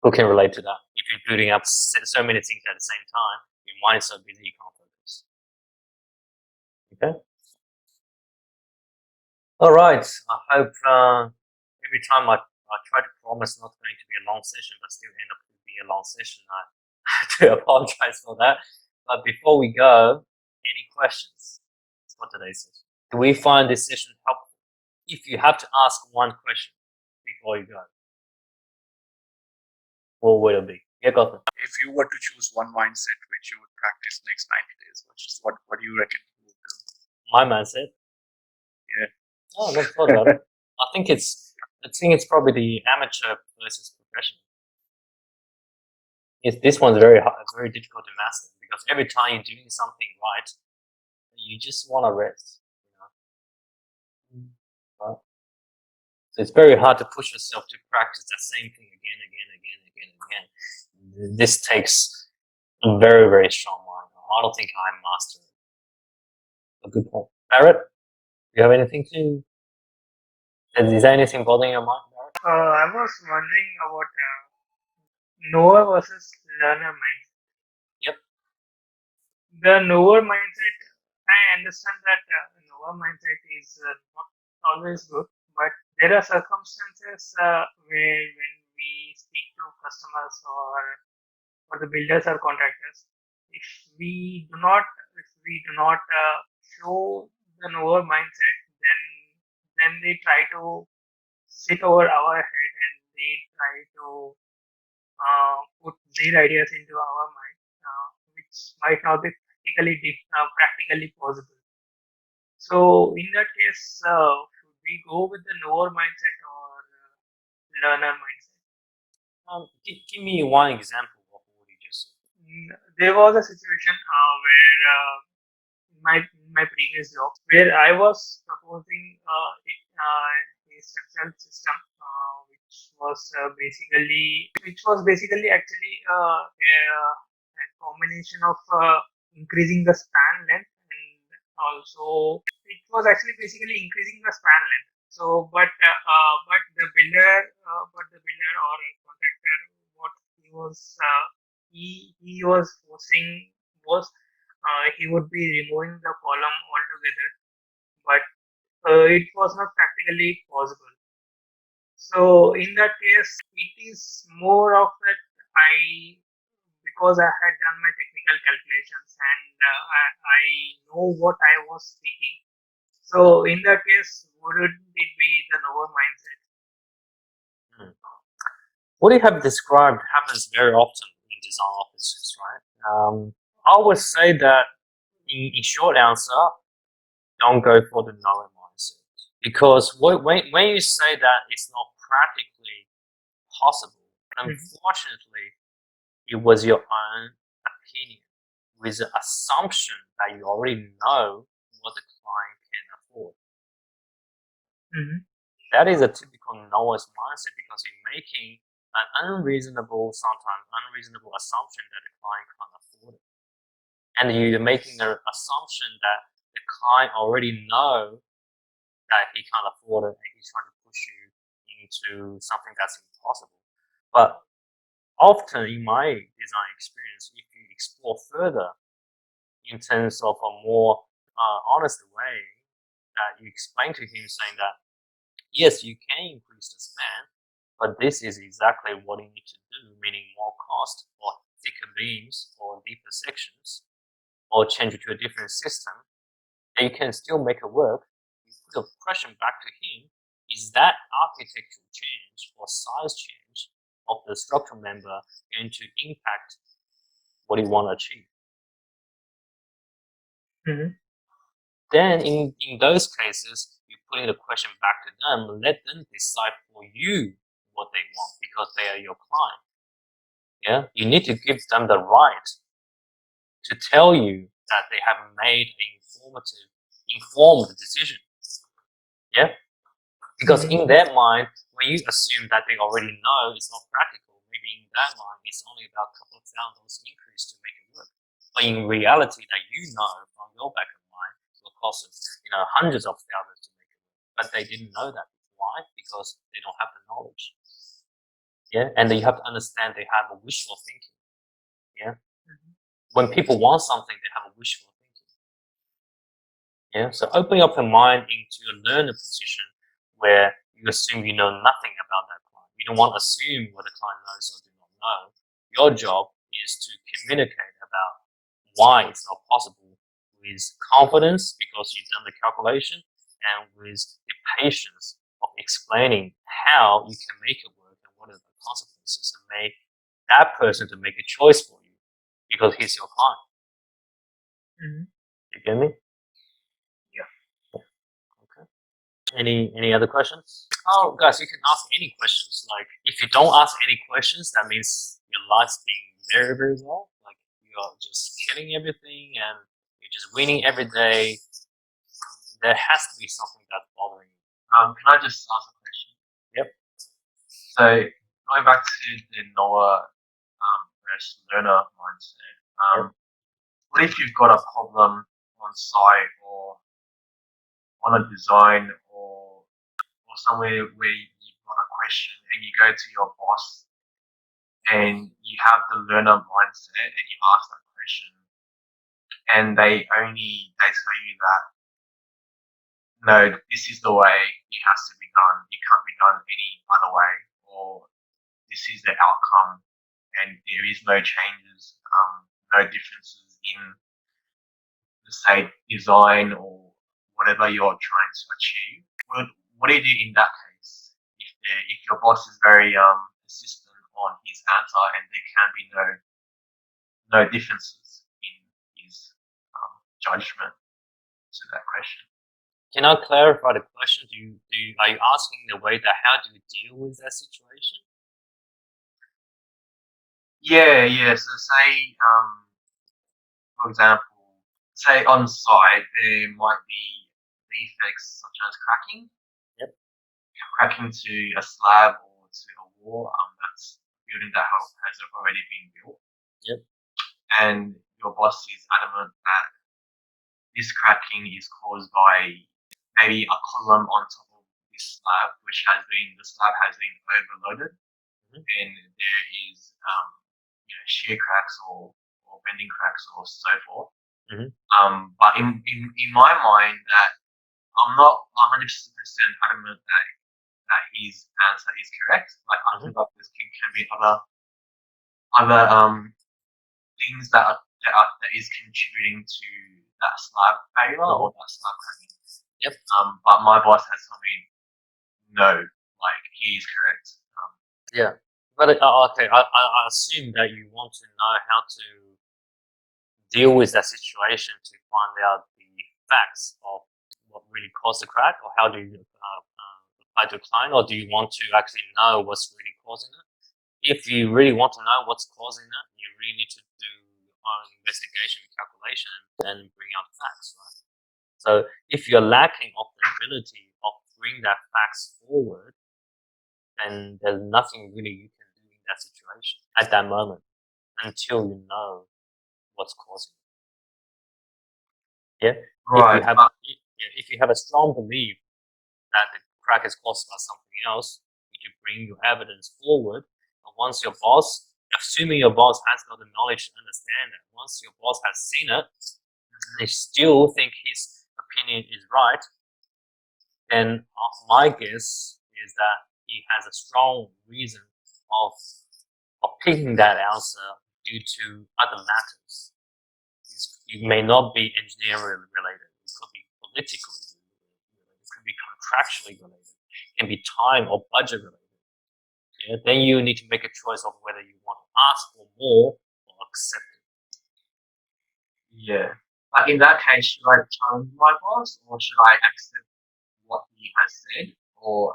Who can relate to that? If you're building up so many things at the same time, your mind is so busy you can't focus. Okay. All right. I hope every time I try to promise not going to be a long session, but still end up to be a long session, I do apologize for that. But before we go, any questions for today's session? Do we find this session helpful? If you have to ask one question before you go, what would it be? Yeah, go for it. If you were to choose one mindset which you would practice next 90 days, what do you reckon you would do? My mindset? Yeah. Oh, let's talk about it. I think it's probably the amateur versus professional. This one's very hard, very difficult to master because every time you're doing something right, you just want to rest. Right? So it's very hard to push yourself to practice that same thing again. This takes a very, very strong mind. I don't think I master it. A good point. Barrett, do you have anything to? Is there anything bothering your mind, Barrett? I was wondering about knower versus learner mindset. Yep. The knower mindset, I understand that knower mindset is not always good, but there are circumstances where when we speak to customers or the builders or contractors, if we do not show the knower mindset, then they try to sit over our head and they try to put their ideas into our mind, which might not be practically possible. So in that case, should we go with the knower mindset or learner mindset? Give me one example of what you just said. There was a situation where my previous job where I was proposing a structural system which was basically actually a combination of increasing the span length and also it was actually basically increasing the span length. So, but the builder or a contractor, what he was forcing was he would be removing the column altogether, but it was not practically possible. So in that case, it is more of that because I had done my technical calculations and I know what I was speaking. So in that case, wouldn't it be the knower mindset? What you have described happens very often in design offices, right? I would say that in short answer, don't go for the knower mindset. Because when you say that it's not practically possible, unfortunately, it was your own opinion with the assumption that you already know what the client can afford. That is a typical knower's mindset because you're making an sometimes unreasonable assumption that the client can't afford it. And you're making an assumption that the client already know that he can't afford it and he's trying to push you into something that's impossible. But often in my design experience, if you explore further in terms of a more honest way that you explain to him saying that, yes, you can increase the span, but this is exactly what you need to do, meaning more cost or thicker beams or deeper sections or change it to a different system, and you can still make it work. You put the question back to him, is that architectural change or size change of the structural member going to impact what you want to achieve? Then in those cases, you're putting the question back to them, let them decide for you what they want because they are your client. Yeah, you need to give them the right to tell you that they have made an informed decision. Yeah, because in their mind, when you assume that they already know it's not practical, maybe in their mind it's only about a couple of $1,000 increase to make it work. But in reality, that you know from your back of mind, it will cost us, hundreds of thousands to make it work. But they didn't know that. Why? Because they don't have the knowledge. Yeah, and you have to understand they have a wishful thinking. Yeah, when people want something, they have a wishful thinking. Yeah, so opening up your mind into a learner position where you assume you know nothing about that client. You don't want to assume what the client knows or do not know. Your job is to communicate about why it's not possible with confidence because you've done the calculation and with the patience of explaining how you can make it work and what are the consequences and make that person to make a choice for you because he's your client. You get me? Any other questions? Oh, guys, you can ask any questions. Like, if you don't ask any questions, that means your life's being very, very well. Like, you're just killing everything and you're just winning every day. There has to be something that's bothering you. Can I just ask a question? Yep. So, going back to the knower versus learner mindset, what if you've got a problem on site or on a design or somewhere where you've got a question and you go to your boss and you have the learner mindset and you ask that question and they tell you that no, this is the way it has to be done. It can't be done any other way, or this is the outcome, and there is no changes, no differences in the say design or whatever you're trying to achieve. What do you do in that case? If your boss is very persistent on his answer and there can be no differences in his judgment to that question. Can I clarify the question? Are you asking the way that how do you deal with that situation? Yeah. So say, for example, say on site there might be defects such as cracking. Yep. Cracking to a slab or to a wall. That's a building that has already been built. Yep. And your boss is adamant that this cracking is caused by maybe a column on top of this slab, the slab has been overloaded, and there is shear cracks or bending cracks or so forth. But in my mind, that I'm not 100% adamant that his answer is correct. Like I think like there can be other things that is contributing to that slab failure or that slab cracking. Yep. But my boss has told me no, like he is correct. Yeah. But okay, I assume that you want to know how to deal with that situation to find out the facts of what really caused the crack, or how do you apply to a client, or do you want to actually know what's really causing it? If you really want to know what's causing that, you really need to do your own investigation and calculation and bring out facts, right? So if you're lacking of the ability of bring that facts forward, then there's nothing really you can do in that situation at that moment until you know what's causing it. Yeah. Right. If you have a strong belief that the crack is caused by something else, you can bring your evidence forward. And once your boss, assuming your boss has got the knowledge to understand it, once your boss has seen it, they still think his opinion is right, then my guess is that he has a strong reason of picking that answer due to other matters. It may not be engineering related. It could be politically related. It could be contractually related. It can be time or budget related. Yeah? Then you need to make a choice of whether you want to ask for more or accept it. Yeah. But in that case, should I challenge my boss, or should I accept what he has said, or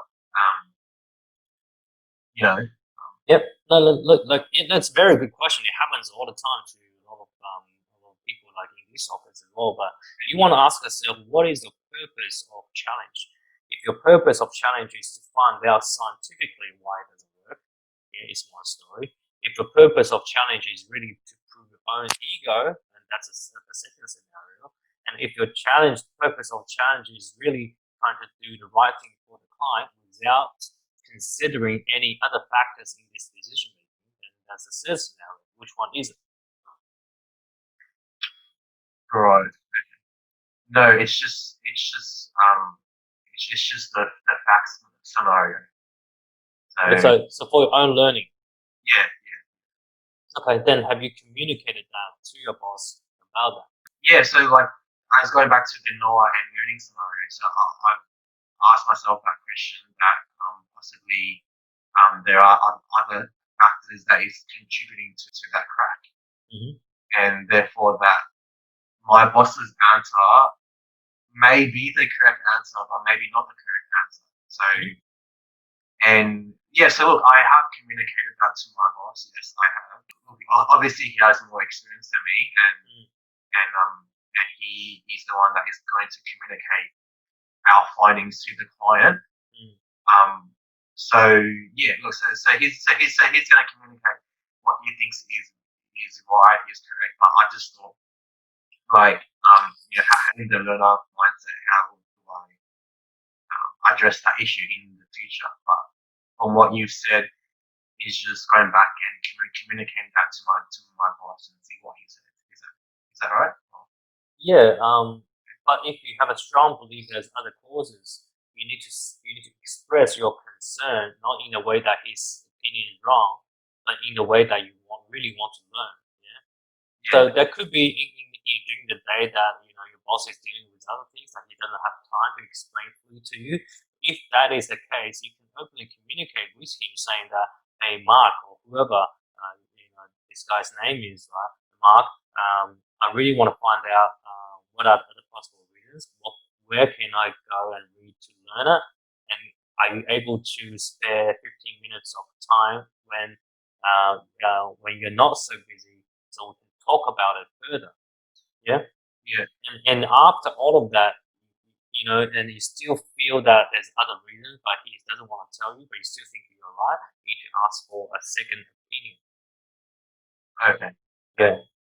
Yep. No, look, that's a very good question. It happens all the time to a lot of people, like in this office as well. But you want to ask yourself, what is the purpose of challenge? If your purpose of challenge is to find out scientifically why it doesn't work, yeah, it's one story. If the purpose of challenge is really to prove your own ego, then that's a second scenario. And if your purpose of challenge is really trying to do the right thing for the client without considering any other factors in this decision making, then that's the third scenario. Which one is it? right? No, it's just the facts scenario. So for your own learning. Yeah. Okay, then have you communicated that to your boss about that? Yeah, so like I was going back to the NOAA and learning scenario. So I've asked myself that question, that possibly there are other factors that is contributing to that crack, and therefore that my boss's answer may be the correct answer, but maybe not the correct answer. So, and yeah, so look, I have communicated that to my boss. Yes, I have. Obviously, he has more experience than me, and he's the one that is going to communicate our findings to the client. So yeah, look, so he's going to communicate what he thinks is right, is correct. But I just thought, like, having the learner mindset, how do I address that issue in the future? But from what you've said, is just going back and communicating that to my boss and see what he said. Is that right? Yeah. But if you have a strong belief there's other causes, you need to express your concern not in a way that his opinion is wrong, but in a way that you really want to learn. Yeah. So that could be during the day that your boss is dealing with other things that he doesn't have time to explain fully to you. If that is the case, you can openly communicate with him, saying that, "Hey, Mark, or whoever this guy's name is, right? Mark, I really want to find out what are the possible reasons. Where can I go and read to learn it? And are you able to spare 15 minutes of time when you're not so busy, so we can talk about it further?" Yeah. Yeah. And after all of that, and you still feel that there's other reasons, but he doesn't want to tell you, but you still think you're right, you need to ask for a second opinion. Okay.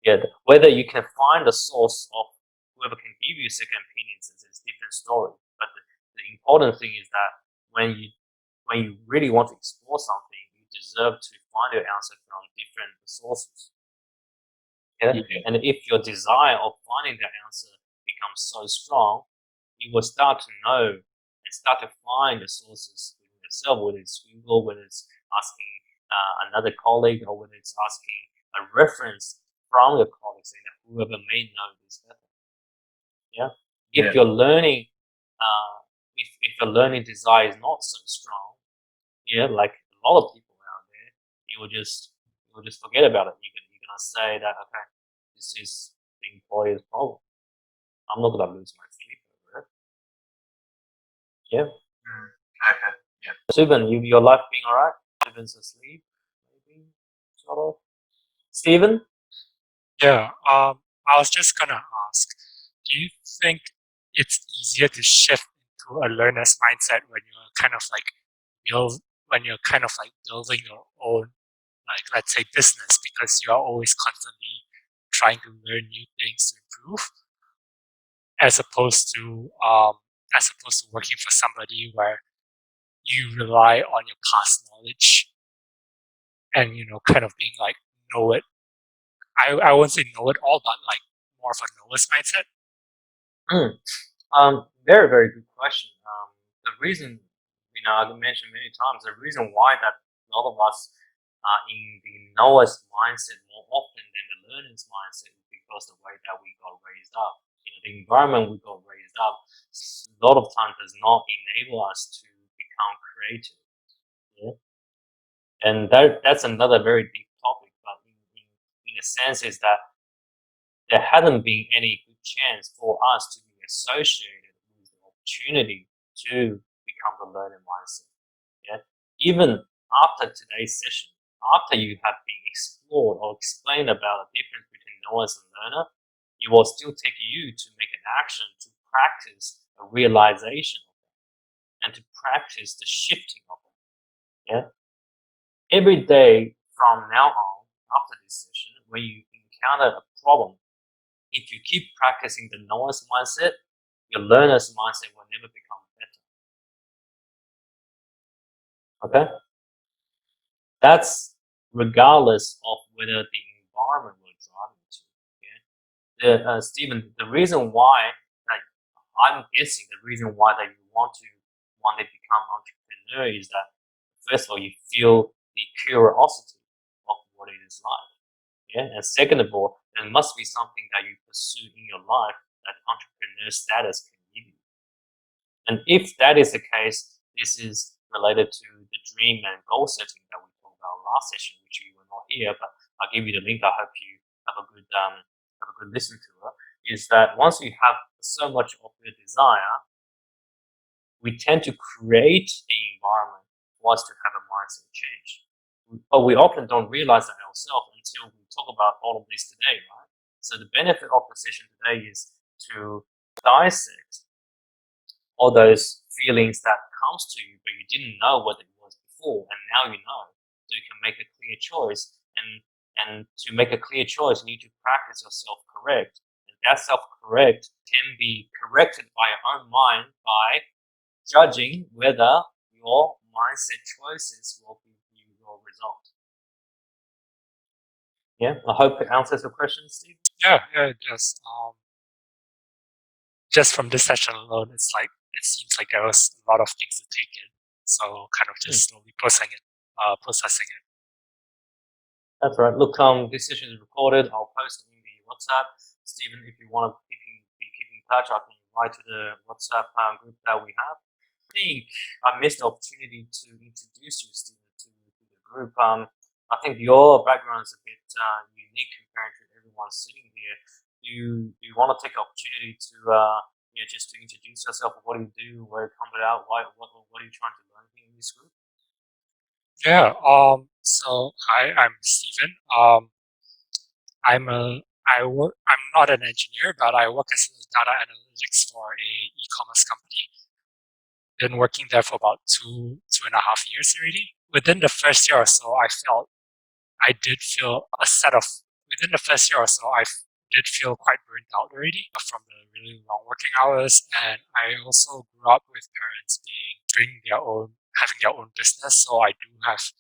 Yeah. Whether you can find the source of whoever can give you second opinions is a different story. But the important thing is that when you really want to explore something, you deserve to find your answer from different sources. Yeah? Yeah. And if your desire of finding the answer becomes so strong, you will start to know and start to find the sources within yourself, whether it's Google, whether it's asking another colleague, or whether it's asking a reference from your colleague, saying that whoever may know this better. Yeah. If your learning, if your learning desire is not so strong, like a lot of people out there, you will just forget about it. You're gonna say that, okay, this is the employer's problem. I'm not gonna lose my sleep over it. Yeah. Okay. Yeah. Stephen, your life being alright? Stephen's asleep, maybe, sort of. Stephen? Yeah. I was just gonna ask, do you think it's easier to shift into a learner's mindset when you're kind of like building your own, like, let's say, business, because you're always constantly trying to learn new things to improve, as opposed to working for somebody where you rely on your past knowledge and kind of being like know it. I won't say know it all, but like more of a knowers mindset. Very, very good question. The reason, I've mentioned many times, the reason why that a lot of us are in the knowers mindset more often than the learner's mindset is because the way that we got raised up. The environment we got raised up a lot of times does not enable us to become creative. Yeah? And that's another very deep topic, but in a sense is that there hasn't been any good chance for us to be associated with the opportunity to become the learner mindset. Yeah? Even after today's session, after you have been explored or explained about the difference between knowers and learner, it will still take you to make an action to practice a realization of it and to practice the shifting of it. Yeah? Every day from now on, after this session, when you encounter a problem, if you keep practicing the knowers mindset, your learner's mindset will never become better. Okay? That's regardless of whether the environment will drive you to. Yeah? Stephen, the reason why, I'm guessing the reason why that you want to become entrepreneur is that, first of all, you feel the curiosity of what it is like. Yeah? And second of all, there must be something that you pursue in your life that entrepreneur status can give you. And if that is the case, this is related to the dream and goal setting that we talked about last session, which you were not here, but I'll give you the link. I hope you have a good listen to it. Is that once you have so much of your desire, we tend to create the environment for us to have a mindset change. But we often don't realize that ourselves until we talk about all of this today, right? So the benefit of the session today is to dissect all those feelings that comes to you, but you didn't know what it was before, and now you know. So you can make a clear choice, and to make a clear choice, you need to practice your self-correct. And that self-correct can be corrected by your own mind by judging whether your mindset choices will give you your result. Yeah, I hope it answers your question, Steve. Yeah, it does. Just from this session alone, it's like it seems like there was a lot of things to take in. So kind of just slowly processing it. That's right. Look, this session is recorded. I'll post it in the WhatsApp. Stephen, if you want to be keeping in touch, I can invite to the WhatsApp group that we have. I think I missed the opportunity to introduce you, Stephen, to the group. I think your background is a bit unique compared to everyone sitting here. Do you want to take the opportunity to just to introduce yourself? What do you do? Where you come out? What are you trying to learn here in this group? Yeah. So hi, I'm Steven. I'm not an engineer, but I work as a data analytics for a e-commerce company. Been working there for about two and a half years already. Within the first year or so, within the first year or so, I did feel quite burnt out already from the really long working hours. And I also grew up with parents having their own business. So I do have,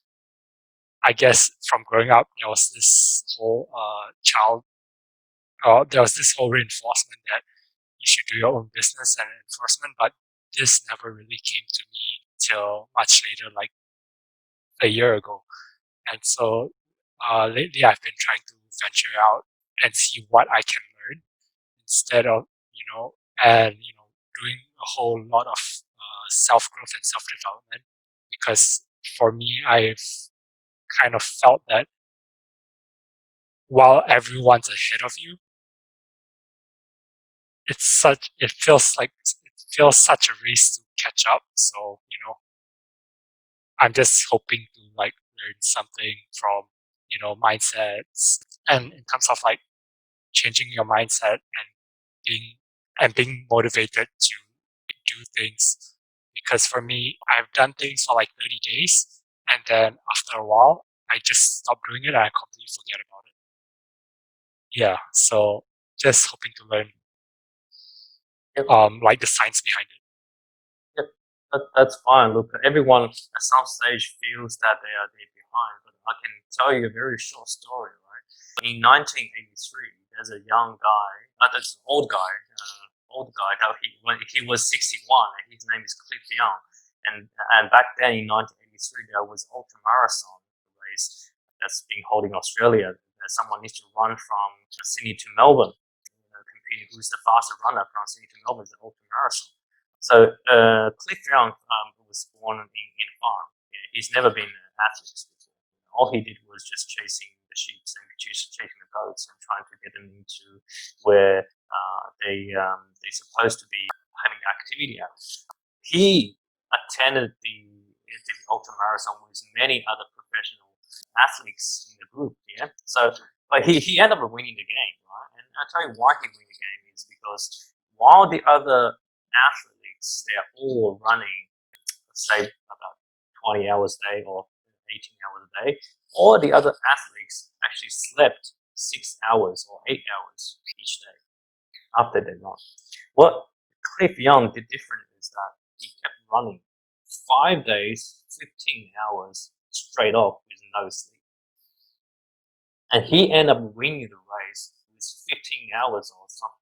I guess, from growing up, there was this whole reinforcement that you should do your own business and enforcement, but this never really came to me till much later, like a year ago. And so lately I've been trying to venture out and see what I can learn instead of, doing a whole lot of self-growth and self-development. Because for me, I've kind of felt that while everyone's ahead of you, it feels such a race to catch up. So, I'm just hoping to like learn something from, mindsets, and in terms of like changing your mindset and being motivated to do things. Because for me, I've done things for like 30 days, and then after a while, I just stop doing it and I completely forget about it. Yeah, so just hoping to learn like the science behind it. That's fine. Look, everyone at some stage feels that they are behind, but I can tell you a very short story, right? In 1983, there's a young guy, there's an old guy, when he was 61, and his name is Cliff Young. And back then in 1983, there was ultramarathon race that's being held in Australia. Someone needs to run from Sydney to Melbourne, competing who's the fastest runner from Sydney to Melbourne is the ultramarathon. So Cliff Young was born in a farm. Yeah, he's never been an athlete before. All he did was just chasing the sheep and chasing the goats and trying to get them into where they're supposed to be having activity at. He attended the ultramarathon with many other professional athletes in the group. Yeah, so but he ended up winning the game, right? And I'll tell you why he won the game is because while the other athletes, they're all running, let's say about 20 hours a day or 18 hours a day. All the other athletes actually slept 6 hours or 8 hours each day after they run. What Cliff Young did different is that he kept running 5 days, 15 hours straight off with no sleep. And he ended up winning the race with 15 hours or something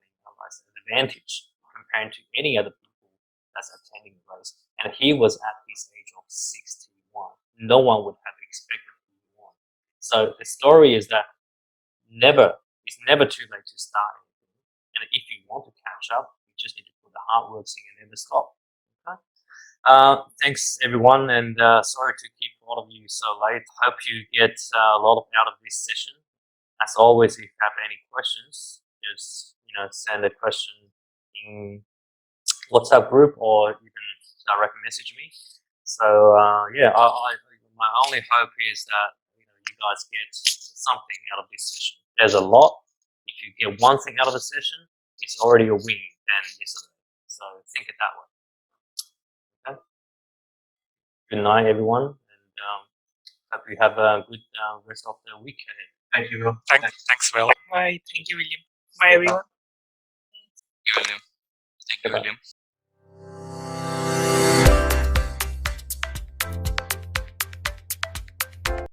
as an advantage compared to any other people that's attending the race. And he was at his age of 61. No one would have expected he won. So the story is that it's never too late to start anything. And if you want to catch up, you just need to put the hard work in and never stop. Okay? Thanks everyone, and sorry to keep all of you so late. Hope you get a lot out of this session. As always, if you have any questions, just send a question in WhatsApp group or even direct message me. So my only hope is that you guys get something out of this session. There's a lot. If you get one thing out of the session, it's already a win than yesterday. So think it that way. Okay. Good night, everyone, and hope you have a good rest of the week ahead. Thank you, Will. Thanks, Will. Bye. Thank you, William. Bye, everyone. Thank you, William. Thank you, William.